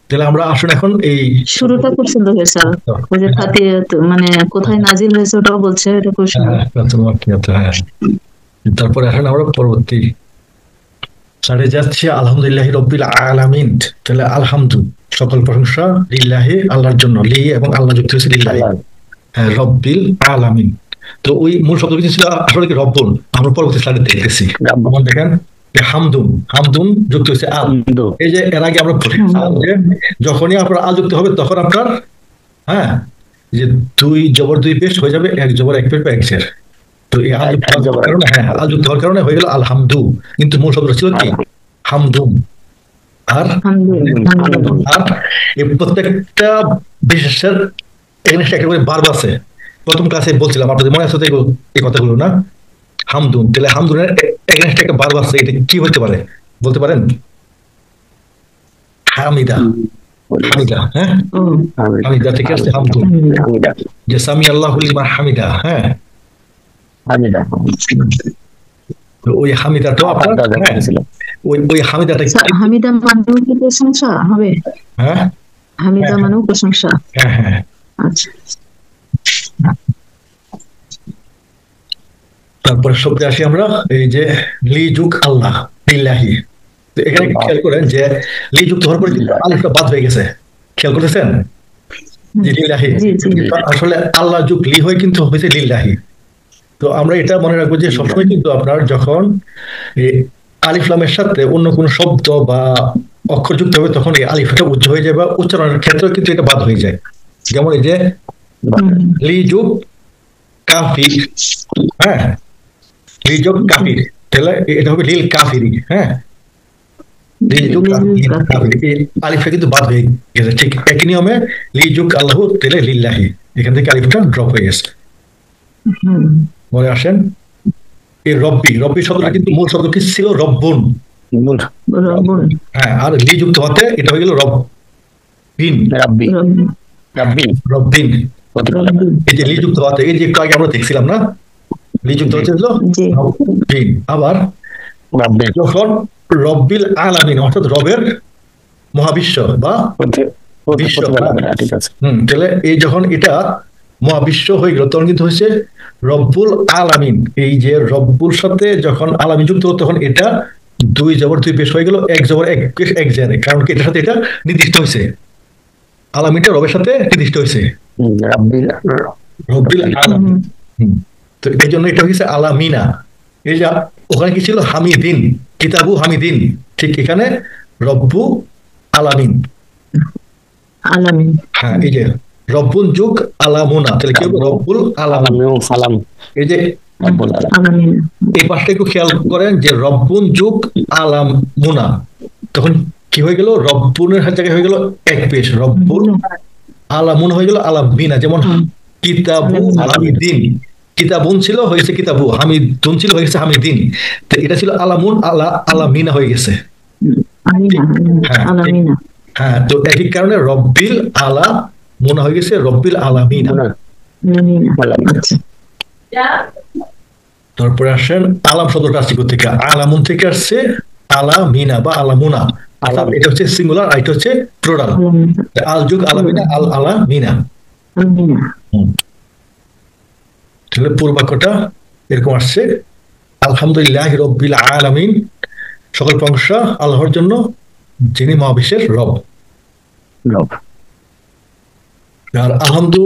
তাহলে আমরা আসুন এখন এই শুরুটা খুব সুন্দর হয়েছে। আর ওই যে ফাতিহা মানে কোথায় নাজিল হয়েছে ওটাও বলছে, এটা খুব সুন্দর। হ্যাঁ, তারপরে আসুন আমরা পরবর্তী সারে যাচ্ছি। আলহামদুলিল্লাহ রব্বিল আলামিন। তাহলে আলহামদু, সকল প্রশংসা লিল্লাহি, আল্লাহর জন্য। লি এবং আল্লাহ যুক্ত হয়েছে লিল্লাহি। হ্যাঁ, রব্বিল আলামিন। তো ওই মূল শব্দ কিছু ছিল আসলে কি রব্বুন। আমরা পরবর্তী স্লাইডে দেখতেছি। যেমন দেখেন যে হামদুন, হামদুন যুক্ত হয়েছে আল। এই যে এর আগে আমরা বলেছিলাম যে যখনই আপনার আল যুক্ত হবে তখন আপনার হ্যাঁ যে দুই জবর দুই পেশ হয়ে যাবে, এক জবর এক পেশ বা এক জের। তো এই আল যুক্ত হওয়ার কারণে হ্যাঁ আল যুক্ত হওয়ার কারণে হয়ে গেল আলহামদু, কিন্তু মূল শব্দ ছিল কি হামদুন। আর আর এই প্রত্যেকটা বিশেষের এখানে একেবারে বারবার আছে। প্রথম ক্লাসে বলছিলাম, আপনাদের মনে আছে তো এই কথাগুলো না? হামদুন, তাহলে হামদুনের এগেনস্ট একটা বারবার আছে, এটা কি হতে পারে বলতে পারেন? হামিদা, হামিদা। হ্যাঁ, হামিদা থেকে আসছে হামদুন, যে সামি আল্লাহু লিমান হামিদা। হ্যাঁ, তো ওই হামিদাটাও আপনার হ্যাঁ, ওই হামিদাটা হামিদা মানেও কি প্রশংসা হবে? হ্যাঁ হামিদা মানেও প্রশংসা। হ্যাঁ হ্যাঁ। আচ্ছা, তারপরে শব্দে আসি আমরা, এই যে লি যুগ আল্লাহ লিল্লাহি। তো এখানে খেয়াল করেন যে লি যুক্ত হওয়ার পরে আলিফটা বাদ হয়ে গেছে, খেয়াল করেছেন? যে লিল্লাহি, আসলে আল্লাহ যুগ লি হয়ে কিন্তু হয়েছে লিল্লাহি। তো আমরা এটা মনে রাখবো যে সবসময় কিন্তু আপনার যখন এই আলিফ লামের সাথে অন্য কোনো শব্দ বা অক্ষর যুক্ত হবে তখন এই আলিফটা উচ্চ হয়ে যায়, বা উচ্চারণের ক্ষেত্রেও কিন্তু এটা বাদ হয়ে যায়। যেমন এই যে লি যুগ কাফি, হ্যাঁ লি যুগ কাফির, তাহলে এটা হবে লিল কাফিরি। হ্যাঁ, লি যুগ কাফিরি, এই আলিফটা কিন্তু বাদ হয়ে গেছে। ঠিক একই নিয়মে লি যুগ আল্লাহ, তাহলে লিল্লাহি, এখান থেকে আলিফটা ড্রপ হয়ে গেছে। মনে আসেন এই রব্বি, রব্বি শব্দটা কিন্তু মূল শব্দ কি ছিল? রব্বুন। হ্যাঁ, আর লি যুক্ত হতে এটা হয়ে গেল রব্বিন, রব্বিন। এই যে লি যুক্ত হতে, এই যে একটু আগে আমরা দেখছিলাম না, লি যুক্ত হচ্ছে রব্বিন। আবার যখন রব্বিল আলামিন অর্থাৎ রবের মহাবিশ্ব বা বিশ্ব, তাহলে এই যখন এটা মহাবিশ্ব হয়ে গেল তখন কিন্তু হয়েছে রব্বুল আলামিন। এই যে রব্বুর সাথে যখন আলামিন যুক্ত হলো তখন এটা দুই জবর দুই পেশ হয়ে গেল, এক জবর এক পেশ এক জেরে, কারণ কি এটার সাথে এটা নির্দিষ্ট হয়েছে, আলামিনটা রবের সাথে নির্দিষ্ট হয়েছে, রব্বিল আলামিন। তো এই জন্য এটা হয়েছে আলামিনা। এই যে ওখানে কি ছিল? হামিদিন, কিতাবু হামিদিন। ঠিক এখানে রব্বু আলামিন। হ্যাঁ, এই যে রব্বুল যুগ আলামুনা, তাহলে কি হবে? রব্বুল আলামিন। এই যে এই পাশটা একটু খেয়াল করেন যে রব্বুন যুগ আলামুনা, তখন কি হয়ে গেল? রব্বুনের জায়গায় হয়ে গেল এক পেশ, রব্বুল আলামুনা হয়ে গেল আলামিনা। যেমন কিতাবু হামিদিন, কিতাবুন ছিল হয়েছে কিতাবু, হামিদুন ছিল হয়েছে হামিদিন। তো এটা ছিল আলামুন আলামিনা হয়ে গেছে। হ্যাঁ, তো একই কারণে রব্বিল আলা মুনা হয়ে গেছে রব্বিল আলামিনা। তারপরে আসেন আলাম শব্দটা আসছে থেকে, আলামুন থেকে আসছে আলামিনা বা আলামুনা। এটা হচ্ছে সিঙ্গুলার, আর এটা হচ্ছে প্লুরাল। আল যুগ আলামিনা, আল আলামিনা। তাহলে পূর্বাক্যটা এরকম আসছে, আলহামদুলিল্লাহ রব্বিল আলামিন, সকল প্রশংসা আল্লাহর জন্য যিনি মহাবিশ্বের রব। রব। আর আলহামদু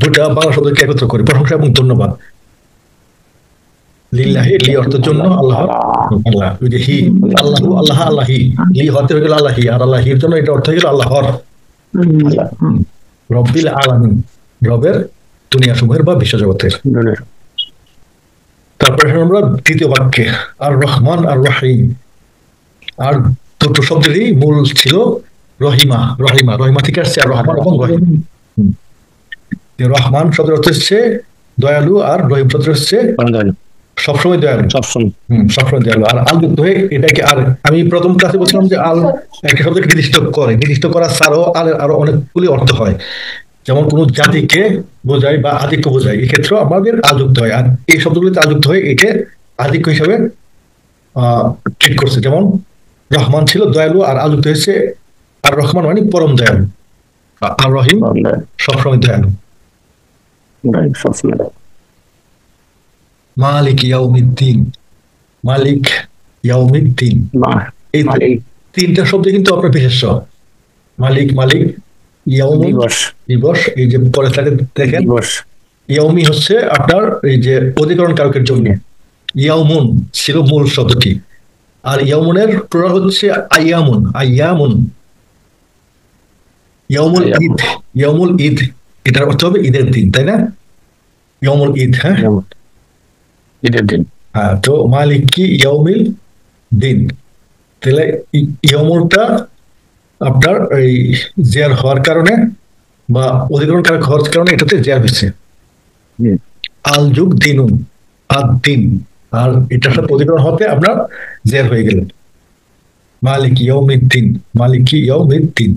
দুটা বাংলা শব্দকে একত্র করে প্রশংসা এবং ধন্যবাদ। লিল্লাহি লি অর্থের জন্য আল্লাহ, আল্লাহ ওই যে হি আল্লাহ আল্লাহ আল্লাহি, লি হতে হয়ে গেল আল্লাহি, আর আল্লাহির জন্য এটা অর্থ হয়ে গেল আল্লাহর। রব্বিল আলামিন, রবের দুনিয়া সমূহের বা বিশ্বজগতের। তারপরে আমরা দ্বিতীয় বাক্যে আর রহমান আর রহিম, আর দুটো শব্দেরই মূল ছিল রহিমা। রহিমা রহিমা থেকে আসছে আর রহমান এবং রহিম। রহমান শব্দের অর্থ হচ্ছে দয়ালু, আর রহিম শব্দের হচ্ছে সবসময় দয়ালু। সবসময় দয়ালু। আর আল যুক্ত হয়ে এটাকে, আর আমি প্রথম ক্লাসে বলছিলাম যে আল একটা শব্দকে নির্দিষ্ট করে, নির্দিষ্ট করা ছাড়াও আলের আরো অনেকগুলি অর্থ হয়। যেমন কোন জাতিকে বোঝায় বা আধিক্য বোঝায়, এক্ষেত্রে আমাদের আল যুক্ত হয়। আর এই শব্দগুলিতে আল যুক্ত হয়ে একে আধিক্য হিসাবে ট্রিট করছে। যেমন রহমান ছিল দয়ালু, আর আল যুক্ত হয়েছে আর রহমান মানে পরম দয়ালু, আর রহিম সবসময় দয়ালু। মালিক ইয়াউমিদ্দিন, মালিক ইয়াউমিদ্দিন, এই তিনটা শব্দ কিন্তু আপনার বিশেষ্য। মালিক, মালিক, ইয়াউম দিবস। এই যে পরে স্লাইডে দেখেন, ইয়াউমি হচ্ছে আপনার এই যে অধিকরণ কারকের জন্য, ইয়াউমুন ছিল মূল শব্দটি, আর ইয়াউমুনের প্লুরাল হচ্ছে আইয়ামুন। আইয়ামুন, ইয়াউমুল ঈদ, ইয়াউমুল ঈদ এটার অর্থ হবে ঈদের দিন, তাই না? ইয়াউমুল ঈদ, হ্যাঁ ঈদের দিন। হ্যাঁ, তো মালিক কি ইয়াউমিল দিন, তাহলে ইয়াউমুলটা আপনার এই জের হওয়ার কারণে বা অধিকরণ কারক হওয়ার কারণে এটাতে জের হয়েছে। আল যুগ দিনুন, আর দিন, আর এটার সাথে অধিকরণ হতে আপনার জের হয়ে গেল। মালিক ইয়াউমিদ্দিন, মালিক ইয়াউমিদ্দিন।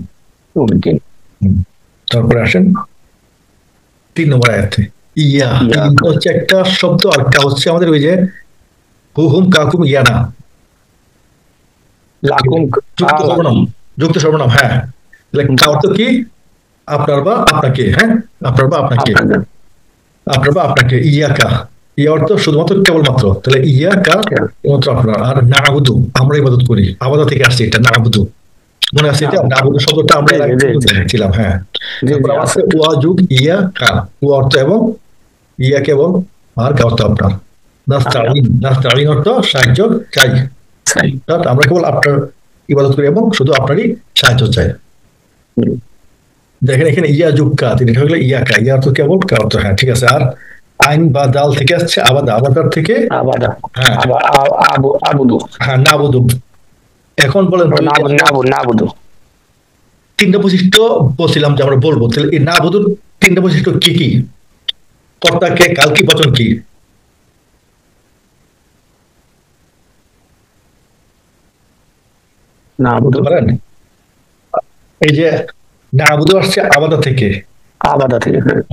তারপরে আসেন 3 নম্বর আয়াতে, ইয়া হচ্ছে একটা শব্দ, আর কা হচ্ছে আমাদের ওই যে হুহুম কাকুম ইয়ানা, যুক্ত সর্বনাম, যুক্ত সর্বনাম। হ্যাঁ, কা অর্থ কি? আপনার বা আপনাকে। হ্যাঁ, আপনার বা আপনাকে, আপনার বা আপনাকে। ইয়াকা, ইয়া অর্থ শুধুমাত্র কেবলমাত্র, তাহলে ইয়াকা মাত্র আপনার। আর নাবুদু, আমরা ইবাদত করি, আবাদা থেকে আসছে এটা নাবুদু, মনে আছে এটা? নাবুদু শব্দটা আমরা দেখেছিলাম। হ্যাঁ, তারপর আছে ওয়া যুগ ইয়া কা, ও অর্থ এবং, ইয়া কেবল, আর কা অর্থ আপনার। নাস্তাইন, নাস্তাইন অর্থ সাহায্য চাই, আমরা কেবল আপনার ইবাদত করি এবং শুধু আপনারই সাহায্য চাই। দেখেন এখানে ইয়া যুগ কা, এটা হলো ইয়া কা, ইয়া অর্থ কেবল, কা অর্থ হ্যাঁ, ঠিক আছে। আর আইন বা দাল থেকে আসছে আবাদা, আবাদার থেকে হ্যাঁ হ্যাঁ নাবুদু। এখন বলেন তিনটা বৈশিষ্ট্য বলছিলাম যে আমরা বলবো, তাহলে এই নাবুদুর তিনটা বৈশিষ্ট্য কি কি? কর্তা কে, কাল কি, বচন কি? বলতে পারেন? এই যে নাবুদু আসছে আবাদা থেকে,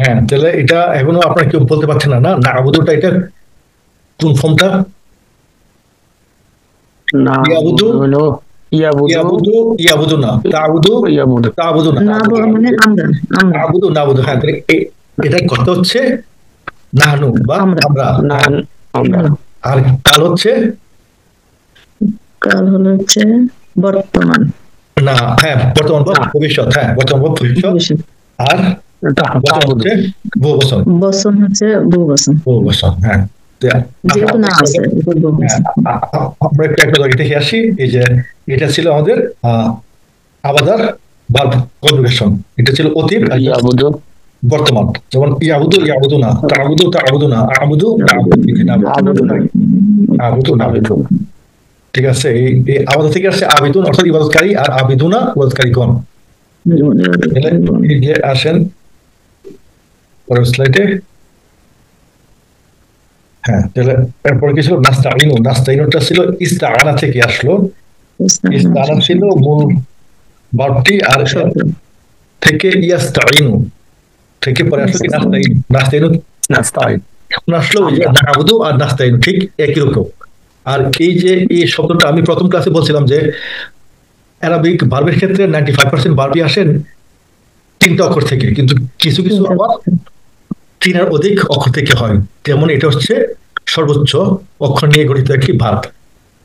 হ্যাঁ, তাহলে এটা এখনো আপনারা কেউ বলতে পারছেন না। নাবুদুটা এটা কোন ফর্মটা? ইয়াবুদু, ইয়াবুদু, ইয়াবুদু না, তাবুদু, তাবুদু না, নাবুদু, নাবুদু। হ্যাঁ, এটা কথা হচ্ছে নাহনু বা আমরা। আর কাল হচ্ছে, কাল হলো হচ্ছে বর্তমান, না হ্যাঁ বর্তমান বা ভবিষ্যৎ। হ্যাঁ, বর্তমান বা ভবিষ্যৎ। আর বচন হচ্ছে বহু বচন, বচন হচ্ছে বহু বচন, বহু বচন। হ্যাঁ, যেহেতু না আছে আমরা একটা দেখে আসি। এই যে এটা ছিল আমাদের আবাদার ভার্ব কনজুগেশন, এটা ছিল অতীত বর্তমান। যেমন ইয়াবুদু, ইয়াবুদু না, তাবুদু, তাবুদু না, আবুদু, আবুদু না। ঠিক আছে, এই আবাদা থেকে আসছে আবিদুন অর্থাৎ ইবাদতকারী, আর আবিদুনা ইবাদতকারীগণ। আসেন পরের স্লাইডে। হ্যাঁ, তাহলে এরপরে কি ছিল? নাস্তাইনু, নাস্তাইনুটা ছিল ইস্তাআনা থেকে আসলো। ইস্তাআনা ছিল মূল ভার্বটি, আর থেকে ইয়াস্তাইনু থেকে পরে আসলো কি নাস্তাইন, নাস্তাইনু, নাস্তাইন। এখন আসলো ওই যে নাবুদু আর নাস্তাইনু ঠিক একই রকম। আর এই যে এই শব্দটা আমি প্রথম ক্লাসে বলছিলাম যে অ্যারাবিক ভার্বের ক্ষেত্রে 95% ভার্বই আসেন 3টা অক্ষর থেকে, কিন্তু কিছু কিছু আবার 3 এর অধিক অক্ষর থেকে হয়। যেমন এটা হচ্ছে সর্বোচ্চ অক্ষর নিয়ে গঠিত একটি ভার্ব,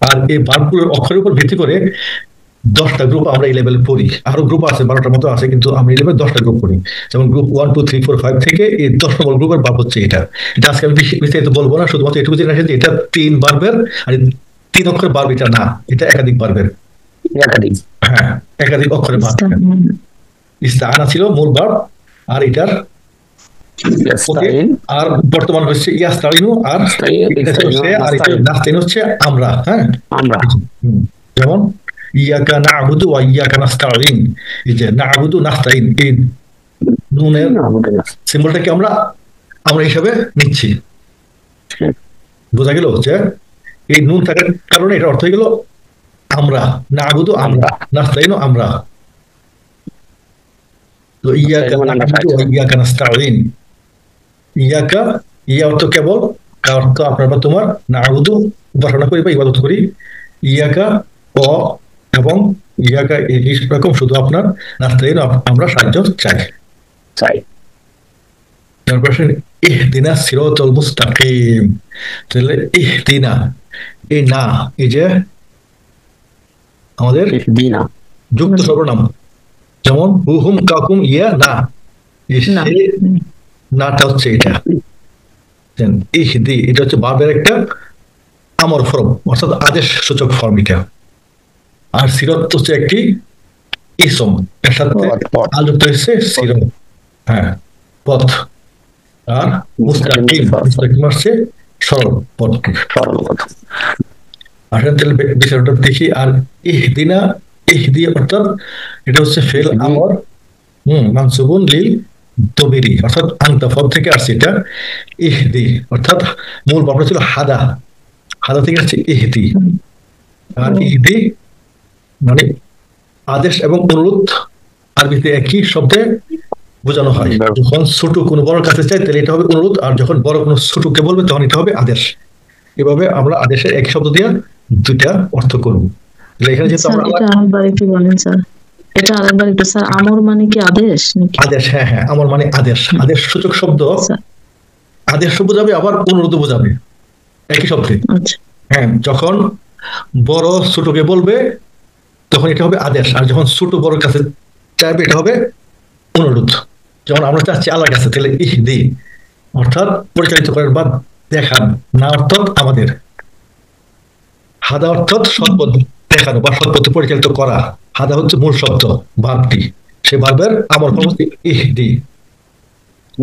আর এই ভার্বগুলোর অক্ষরের উপর ভিত্তি করে 10টা গ্রুপ আমরা এই লেভেলে পড়ি, আরো গ্রুপ আছে 12টার মতো আছে, কিন্তু আমরা এই লেভেলে 10টা গ্রুপ পড়ি। যেমন গ্রুপ 1 2 3 4 5 থেকে এই 10 নম্বর গ্রুপের ভার্ব হচ্ছে এটা। এটা আজকে আমি বিস্তারিত বলবো না, শুধুমাত্র এটুকু জেনে রাখেন যে এটা 3 ভার্বের, আর 3 অক্ষরের ভার্ব এটা না, এটা একাধিক ভার্বের। একাধিক। হ্যাঁ, একাধিক অক্ষরের ভার্ব। ইস্তাআনা ছিল মূল ভার্ব, আর এটার ইস্তাইন, আর বর্তমান হচ্ছে ইয়াস্তাইনু, আর এটা হচ্ছে আর এটা নাস্তাইন হচ্ছে আমরা। হ্যাঁ, আমরা। যেমন ইয়াকা না'বুদু ওয়া ইয়াকা নাস্তাইন, এই যে না'বুদু নাস্তাইন, এই নুনের সিম্বলটাকে আমরা হিসাবে নিচ্ছি। বোঝা গেল যে এই নুন থাকার কারণে এটা অর্থ হয়ে গেল আমরা, না'বুদু আমরা, নাস্তাইনু আমরা। তো ইয়াকা না'বুদু ওয়া ইয়াকা নাস্তাইন, ইয়াকা ইয়া অর্থ কেবল, অর্থ আপনার বা তোমার, না'বুদু উপাসনা করি বা ইবাদত করি, ইয়াকা ও এবং ইয়াকা এই রকম শুধু আপনার, নাস্তাইন আমরা সাহায্য চাই। তারপর ইহদিনা সিরাতাল মুস্তাকিম, তাহলে ইহদিনা এই না, এই যে আমাদের যুক্ত সর্বনাম, যেমন হুম কাকুম ইয়া না, নাটা হচ্ছে এটা। ইহদি এটা হচ্ছে ভার্বের একটা আমর ফর্ম, অর্থাৎ আদেশ সূচক ফর্ম এটা। আর সিরাত হচ্ছে একটি ইসম, এর সাথে যুক্ত হচ্ছে সিরাত, হ্যাঁ পথ। আর মুস্তাকিম, মুস্তাকিম হচ্ছে সরল পথ। আসেন তাহলে বিষয়টা দেখি। আর ইহদিনা, ইহদি অর্থাৎ এটা হচ্ছে ফেল আমর, মানসুবুন লিল দমিরি, অর্থাৎ আনতা ফর্ম থেকে আসছে এটা। ইহদি অর্থাৎ মূল ভাবনা ছিল হাদা, হাদা থেকে আসছে ইহদি। আর ইহদি মানে আদেশ এবং অনুরোধ আরবিতে একই শব্দে বোঝানো হয়। যখন ছোট কোনো বড় কাছে চাই তাহলে এটা হবে অনুরোধ, আর যখন বড় কোনো ছোটকে বলবে তখন এটা হবে আদেশ। এভাবে আমরা আদেশের এক শব্দ দিয়ে দুইটা অর্থ করব। এখানে যেহেতু আমরা আরেকবার একটু বলেন স্যার, এটা আরেকবার একটু স্যার। আমর মানে কি আদেশ নাকি? আদেশ, হ্যাঁ হ্যাঁ, আমর মানে আদেশ, আদেশ সূচক শব্দ। আদেশ বোঝাবে আবার অনুরোধ বোঝাবে একই শব্দে। হ্যাঁ, যখন বড় ছোটকে বলবে তখন এটা হবে আদেশ, আর যখন ছোট বড় কাছে চাইবে এটা হবে অনুরোধ। যেমন আমরা চাচ্ছি আল্লাহর কাছে, তাহলে ইহদি অর্থাৎ পরিচালিত করেন বা দেখান, না অর্থাৎ আমাদের, হাদা অর্থাৎ সৎপথ দেখানো বা সৎপথে পরিচালিত করা। হাদা হচ্ছে মূল শব্দ, ভার্বটি, সেই ভার্বের আমর হচ্ছে ইহদি।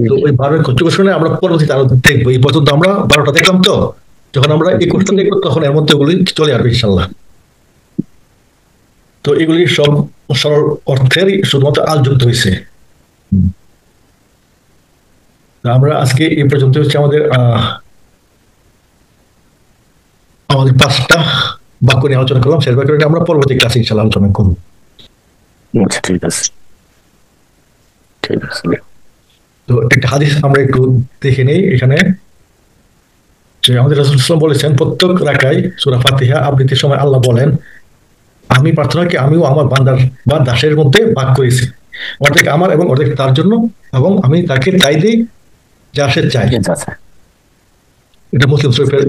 তো ওই ভার্বের কনজুগেশনে আমরা পরবর্তীতে আরো দেখবো। এই পর্যন্ত আমরা 12টা দেখলাম, তো যখন আমরা 21টা দেখবো তখন এর মধ্যে ওগুলি চলে আসবে ইনশাল্লাহ। তো এগুলি সব সরল অর্থের শুধুমাত্র আল যুক্ত হয়েছে। আমরা আজকে এই পর্যন্ত হচ্ছে আমাদের 5টা বাক্য নিয়ে আলোচনা করলাম। সেই বাক্যটা আমরা পরবর্তী ক্লাসে ইনশাআল্লাহ আলোচনা করব। ঠিক আছে, ঠিক আছে। তো একটা হাদিস আমরা একটু দেখে নেই এখানে, যে আমাদের রাসূল সাল্লাল্লাহু আলাইহি ওয়াসাল্লাম বলেছেন, প্রত্যেক রাকায় সূরা ফাতিহা আবৃত্তির সময় আল্লাহ বলেন, আমি প্রার্থনাকে আমিও আমার বান্দার বা দাসের মধ্যে ভাগ করেছি, অর্ধেক আমার এবং অর্ধেক তার জন্য, এবং আমি তাকে তাই দিই যা সে চাই। এটা মুসলিম শরীফের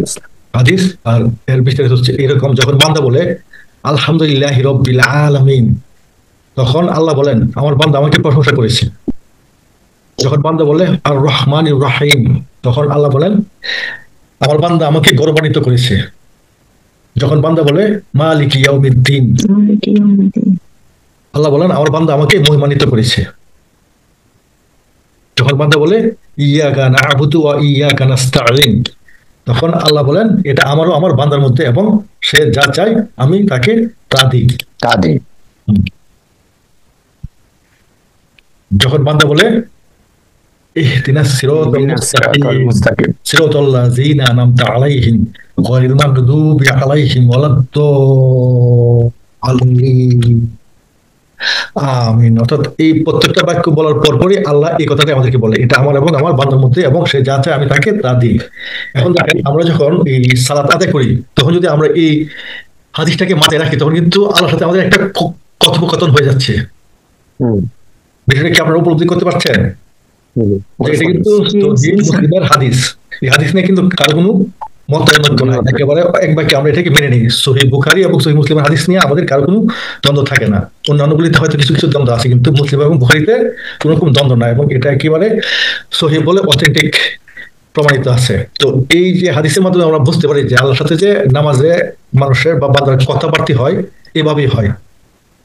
হাদিস। আর এর বিস্তারিত হচ্ছে এরকম, যখন বান্দা বলে আলহামদুলিল্লাহি রাব্বিল আলামিন, তখন আল্লাহ বলেন আমার বান্দা আমাকে প্রশংসা করেছে। যখন বান্দা বলে আর রহমানির রহিম, তখন আল্লাহ বলেন আমার বান্দা আমাকে গৌরবান্বিত করেছে। যখন বান্দা বলে মালিক ইয়াউমিদ্দিন, আল্লাহ বলেন আমার বান্দা আমাকে মহিমান্বিত করেছে। যখন বান্দা বলে ইয়াকা না'বুদু ওয়া ইয়াকা নাস্তাঈন, তখন আল্লাহ বলেন এটা আমারও আমার বান্দার মধ্যে, এবং সে যা চায় আমি তাকে তা দিই। যখন বান্দা বলে ইহদিনাস সিরাতাল মুস্তাকিম সিরাতাল লাযিনা আন'আমতা আলাইহিম গায়রিল মাগদুবি আলাইহিম ওয়ালাদ-দাল্লিন, আমিন। অর্থাৎ এই প্রত্যেকটা বাক্য বলার পরপরই আল্লাহ এই কথাটা আমাদেরকে বলে এটা আমার এবং আমার বান্দার মধ্যে, এবং সে যা চায় আমি তাকে তা দিই। এখন দেখেন, আমরা যখন এই সালাত আদায় করি তখন যদি আমরা এই হাদিসটাকে মাথায় রাখি, তখন কিন্তু আল্লাহর সাথে আমাদের একটা কথোপকথন হয়ে যাচ্ছে। বিষয়টা কি আপনারা উপলব্ধি করতে পারছেন? এটা কিন্তু মুসলিমের হাদিস। এই হাদিস নিয়ে কিন্তু কারো কোনো মতানৈক্য নাই, দ্বিমত নেই। একেবারে এক বাক্যে আমরা এটাকে মেনে নিই। সহিহ বুখারী এবং সহিহ মুসলিমের হাদিস নিয়ে আমাদের কারো কোনো দ্বন্দ্ব থাকে না। অন্যান্যগুলিতে হয়তো কিছু কিছু দ্বন্দ্ব আছে, কিন্তু মুসলিম এবং বুখারীতে কোনো রকম দ্বন্দ্ব নাই, এবং এটা একেবারে সহিহ বলে অথেন্টিক প্রমাণিত আছে। তো এই যে হাদিসের মাধ্যমে আমরা বুঝতে পারি যে আল্লাহর সাথে যে নামাজে মানুষের বা বান্দার কথাবার্তা হয়, এভাবেই হয়।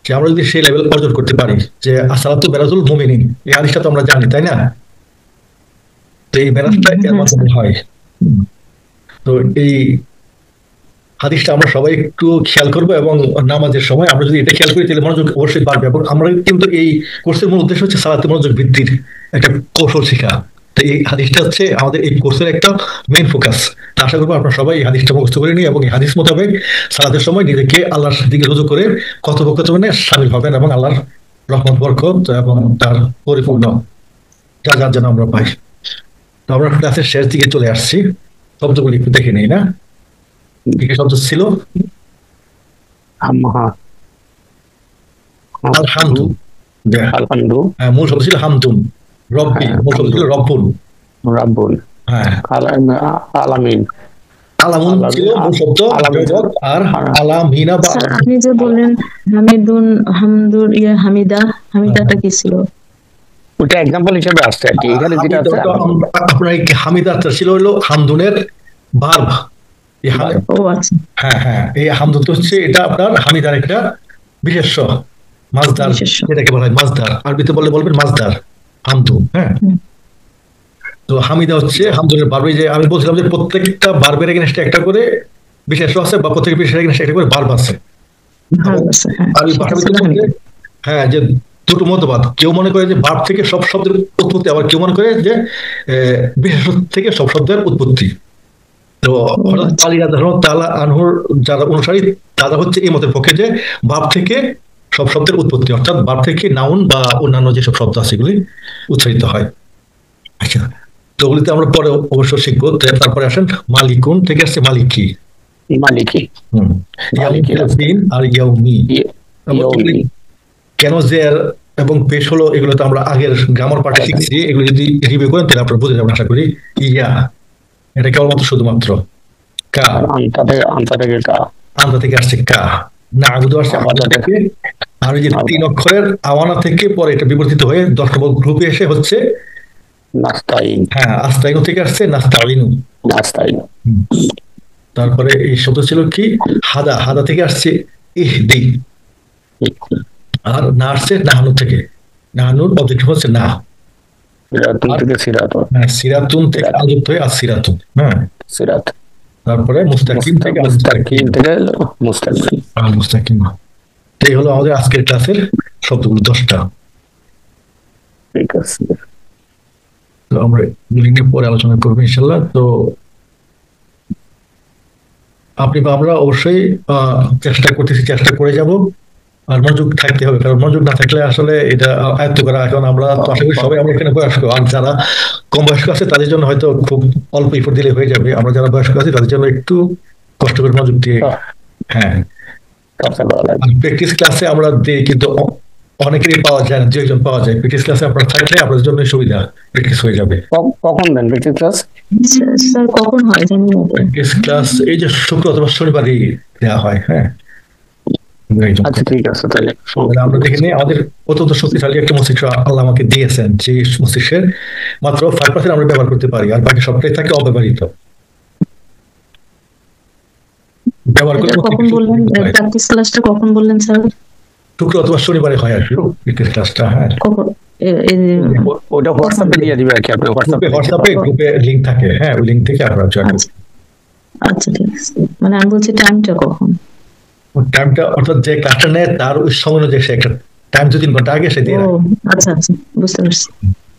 যে আমরা যদি সেই লেভেল অর্জন করতে পারি যে আসসালাতু বেরাজুল মুমিনিন, এই হাদিসটা তো আমরা জানি, তাই না? তো এই বেরাজটা এর মাধ্যমে হয়। তো এই হাদিসটা আমরা সবাই একটু খেয়াল করবো, এবং নামাজের সময় আমরা যদি এটা খেয়াল করি তাহলে মনোযোগ অবশ্যই বাড়বে। এবং আমরা কিন্তু এই কোর্সের মূল উদ্দেশ্য হচ্ছে সালাতে মনোযোগ বৃদ্ধির একটা কৌশল শেখা। তো এই হাদিসটা হচ্ছে আমাদের এই কোর্সের একটা মেইন ফোকাস। আশা করবো আপনারা সবাই এই হাদিসটা মুখস্থ করে নিই এবং এই হাদিস মোতাবেক সালাতের সময় নিজেকে আল্লাহর দিকে রুজু করে কথোপকথনে সামিল হবেন, এবং আল্লাহর রহমত বরকত এবং তার পরিপূর্ণ যা যেন আমরা পাই। তো আমরা ক্লাসের শেষ দিকে চলে আসছি, শব্দগুলি একটু দেখে নেই না। কি কি শব্দ ছিল? আলহামদু, আলহামদু, মূল শব্দ ছিল হামদুন। রব্বি, মূল শব্দ ছিল রব্বুন। রাব্বুল, হ্যাঁ, আলামিন, আলামুন ছিল মূল শব্দ, জগৎ, আর আলামিনা বা স্যার আপনি যে বললেন হামিদুন, হামদুর, হামিদা, হামিদাটা কি ছিল? ওটা এক্সাম্পল হিসেবে আসছে আর কি। এখানে যেটা আছে আপনার এই হামিদাটা ছিল হলো হামদুনের ভার্ব। ও আচ্ছা, হ্যাঁ হ্যাঁ, এই হামদুন তো হচ্ছে এটা আপনার হামিদার একটা বিশেষ্য, মাজদার, বিশেষ্য। যেটাকে বলা হয় মাজদার। আরবিতে বললে বলবেন মাজদার, হামদু। হ্যাঁ, তো হামিদা হচ্ছে হামদুনের ভার্ব। যে আমি বলছিলাম যে প্রত্যেকটা ভার্বের এগেনস্টে একটা করে বিশেষ্য আছে, বা প্রত্যেকটা বিশেষের এগেনস্টে একটা করে ভার্ব আছে। ভালো আছে, হ্যাঁ আর এই সেটা ভাষাবিদের ছিল মধ্যে হামিদা। হ্যাঁ যে দুটো মতবাদ, কেউ মনে করে যে ভার্ব থেকে সব শব্দের উৎপত্তি, আবার কেউ মনে করে যে বিশেষ্য থেকে সব শব্দের উৎপত্তি। তো হযরত আলী রাদিয়াল্লাহু তাআলা আনহুর যারা অনুসারী তারা হচ্ছে এই মতের পক্ষে যে ভার্ব থেকে সব শব্দের উৎপত্তি, অর্থাৎ ভার্ব থেকে নাউন বা অন্যান্য যেসব শব্দ আছে এগুলি উচ্চারিত হয়। আচ্ছা, তো ওগুলিতে আমরা পরে অবশ্য শিখবো। তারপরে আসেন মালিকুন থেকে আসছে মালিকি। মালিকি, ইয়াউমিন আর ইয়াউমি। ইয়াউমি, কেন জের এবং পেশ হলো এগুলো তো আমরা আগের গ্রামার পার্টে শিখছি। এগুলো যদি রিভিউ করেন তাহলে আপনারা বুঝে যাবেন আশা করি। ইয়া এটা কেবলমাত্র শুধুমাত্র কা, আনতা থেকে কা, আনতা থেকে আসছে কা, না আগুদু আসছে আবাদা থেকে। আর ওই যে 3 অক্ষরের আওয়ানা থেকে পরে এটা বিবর্তিত হয়ে 10 নম্বর গ্রুপে এসে হচ্ছে নাস্তাইন, হ্যাঁ আস্তাইনু থেকে আসছে নাস্তাইনু। নাস্তাইন। তারপরে এই শব্দ ছিল কি হাদা, হাদা থেকে আসছে ইহদি। আর না আসছে নাহানু থেকে, নাহানুর অবজেক্টিভ হচ্ছে না। সিরাতুন থেকে সিরাত, সিরাতুন থেকে আযুক্ত হয়ে আসিরাতুন। হ্যাঁ, সিরাত। তারপরে মুস্তাকিম থেকে মুস্তাকিম থেকে মুস্তাকিম। মুস্তাকিম। এই হলো আমাদের আজকের ক্লাসের শব্দগুলো 10টা। ঠিক আছে, তো আমরা এগুলি নিয়ে পরে আলোচনা করবো ইনশাল্লাহ। তো আপনি বা আমরা অবশ্যই চেষ্টা করতেছি, চেষ্টা করে যাব। আর মনোযোগ থাকতে হবে, কারণ মনোযোগ না থাকলে আসলে এটা আয়ত্ত করা। এখন আমরা তো আশা করি সবাই আমরা এখানে বয়স্ক, আর যারা কম বয়স্ক আছে তাদের জন্য হয়তো খুব অল্প এফোর্ট দিলে হয়ে যাবে। আমরা যারা বয়স্ক আছি তাদের জন্য একটু কষ্ট করে মনোযোগ দিয়ে, হ্যাঁ প্র্যাকটিস ক্লাসে আমরা দিই, কিন্তু অনেকেরই পাওয়া যায় না, 2-1 পাওয়া যায়। প্র্যাকটিস ক্লাসে আপনারা থাকলে আপনাদের জন্য সুবিধা, প্র্যাকটিস হয়ে যাবে। কখন দেন প্র্যাকটিস ক্লাস? স্যার কখন হয় জানি না তো। প্র্যাকটিস ক্লাস এই যে শুক্র অথবা শনিবারই দেওয়া হয়। হ্যাঁ, আচ্ছা ঠিক আছে, তাহলে আমরা দেখে নিই। আমাদের অত্যন্ত শক্তিশালী একটা মস্তিষ্ক আল্লাহ আমাকে দিয়েছেন, যে মস্তিষ্কের মাত্র 5% আমরা ব্যবহার করতে পারি, আর বাকি সবটাই থাকে অব্যবহৃত। ব্যবহার করলে কখন বললেন প্র্যাকটিস ক্লাসটা কখন বললেন স্যার? শুক্র অথবা শনিবারে হয় আর কি প্র্যাকটিস ক্লাসটা। হ্যাঁ, কখন? ওটা হোয়াটসঅ্যাপে দিয়ে দিবে আর কি, আপনি হোয়াটসঅ্যাপে গ্রুপে লিংক থাকে। হ্যাঁ, ওই লিংক থেকে আপনারা জয়েন করুন। আচ্ছা ঠিক আছে, মানে আমি বলছি টাইমটা কখন? টাইমটা অর্থাৎ যে ক্লাসটা নেয় তার ওই সময় অনুযায়ী সে একটা টাইম 2-3 ঘন্টা আগে সে দিয়ে রাখে। আচ্ছা আচ্ছা, বুঝতে পারছি।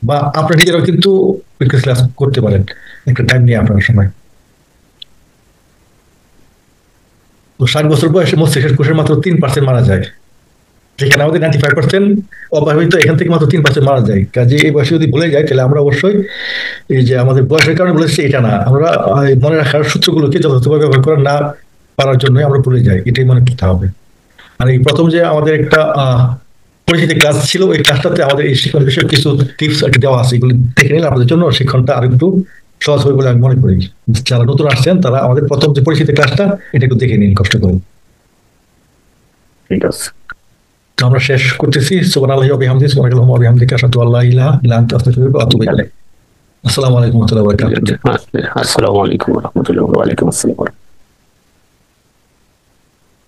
বা আপনারা নিজেরাও কিন্তু প্র্যাকটিস ক্লাস করতে পারেন একটা টাইম নিয়ে আপনার সময়। তো 60 বছর বয়সে মস্তিষ্কের কোষের মাত্র 3% মারা যায়, যেখানে আমাদের 95% অব্যবহৃত, এখান থেকে মাত্র 3% মারা যায়। কাজে এই বয়সে যদি ভুলে যায় তাহলে আমরা অবশ্যই এই যে আমাদের বয়সের কারণে বলেছি এটা না, আমরা মনে রাখার সূত্রগুলোকে যথাযথভাবে ব্যবহার করা না পারার জন্য আমরা ভুলে যাই, এটাই মনে করতে হবে। আর এই প্রথম যে আমাদের একটা পরিচিতি ক্লাস ছিল, ওই ক্লাসটাতে আমাদের এই শিক্ষণ বিষয়ে কিছু টিপস দেওয়া আছে, এগুলো দেখে নিলে আমাদের জন্য শিক্ষণটা আরো একটু সহজ হবে বলে আমি মনে করি। যারা নতুন আসছেন তারা আমাদের প্রথম যে পরিচিত ক্লাসটা এটা একটু দেখে নিন কষ্ট করে। ঠিক আছে। তো আমরা শেষ করতেছি। সুবহানাল্লাহি ওয়া বিহামদিহি সুবহানাল্লাহি ওয়া বিহামদিহি আশহাদু আল্লা ইলাহা ইল্লা আনতা আস্তাগফিরুকা ওয়া আতুবু ইলাইক। আসসালামু আলাইকুম ওয়া রাহমাতুল্লাহি ওয়া বারাকাতুহু। আসসালামু আলাইকুম রহমতুল্লাহ, ওয়ালাইকুম আসসালাম।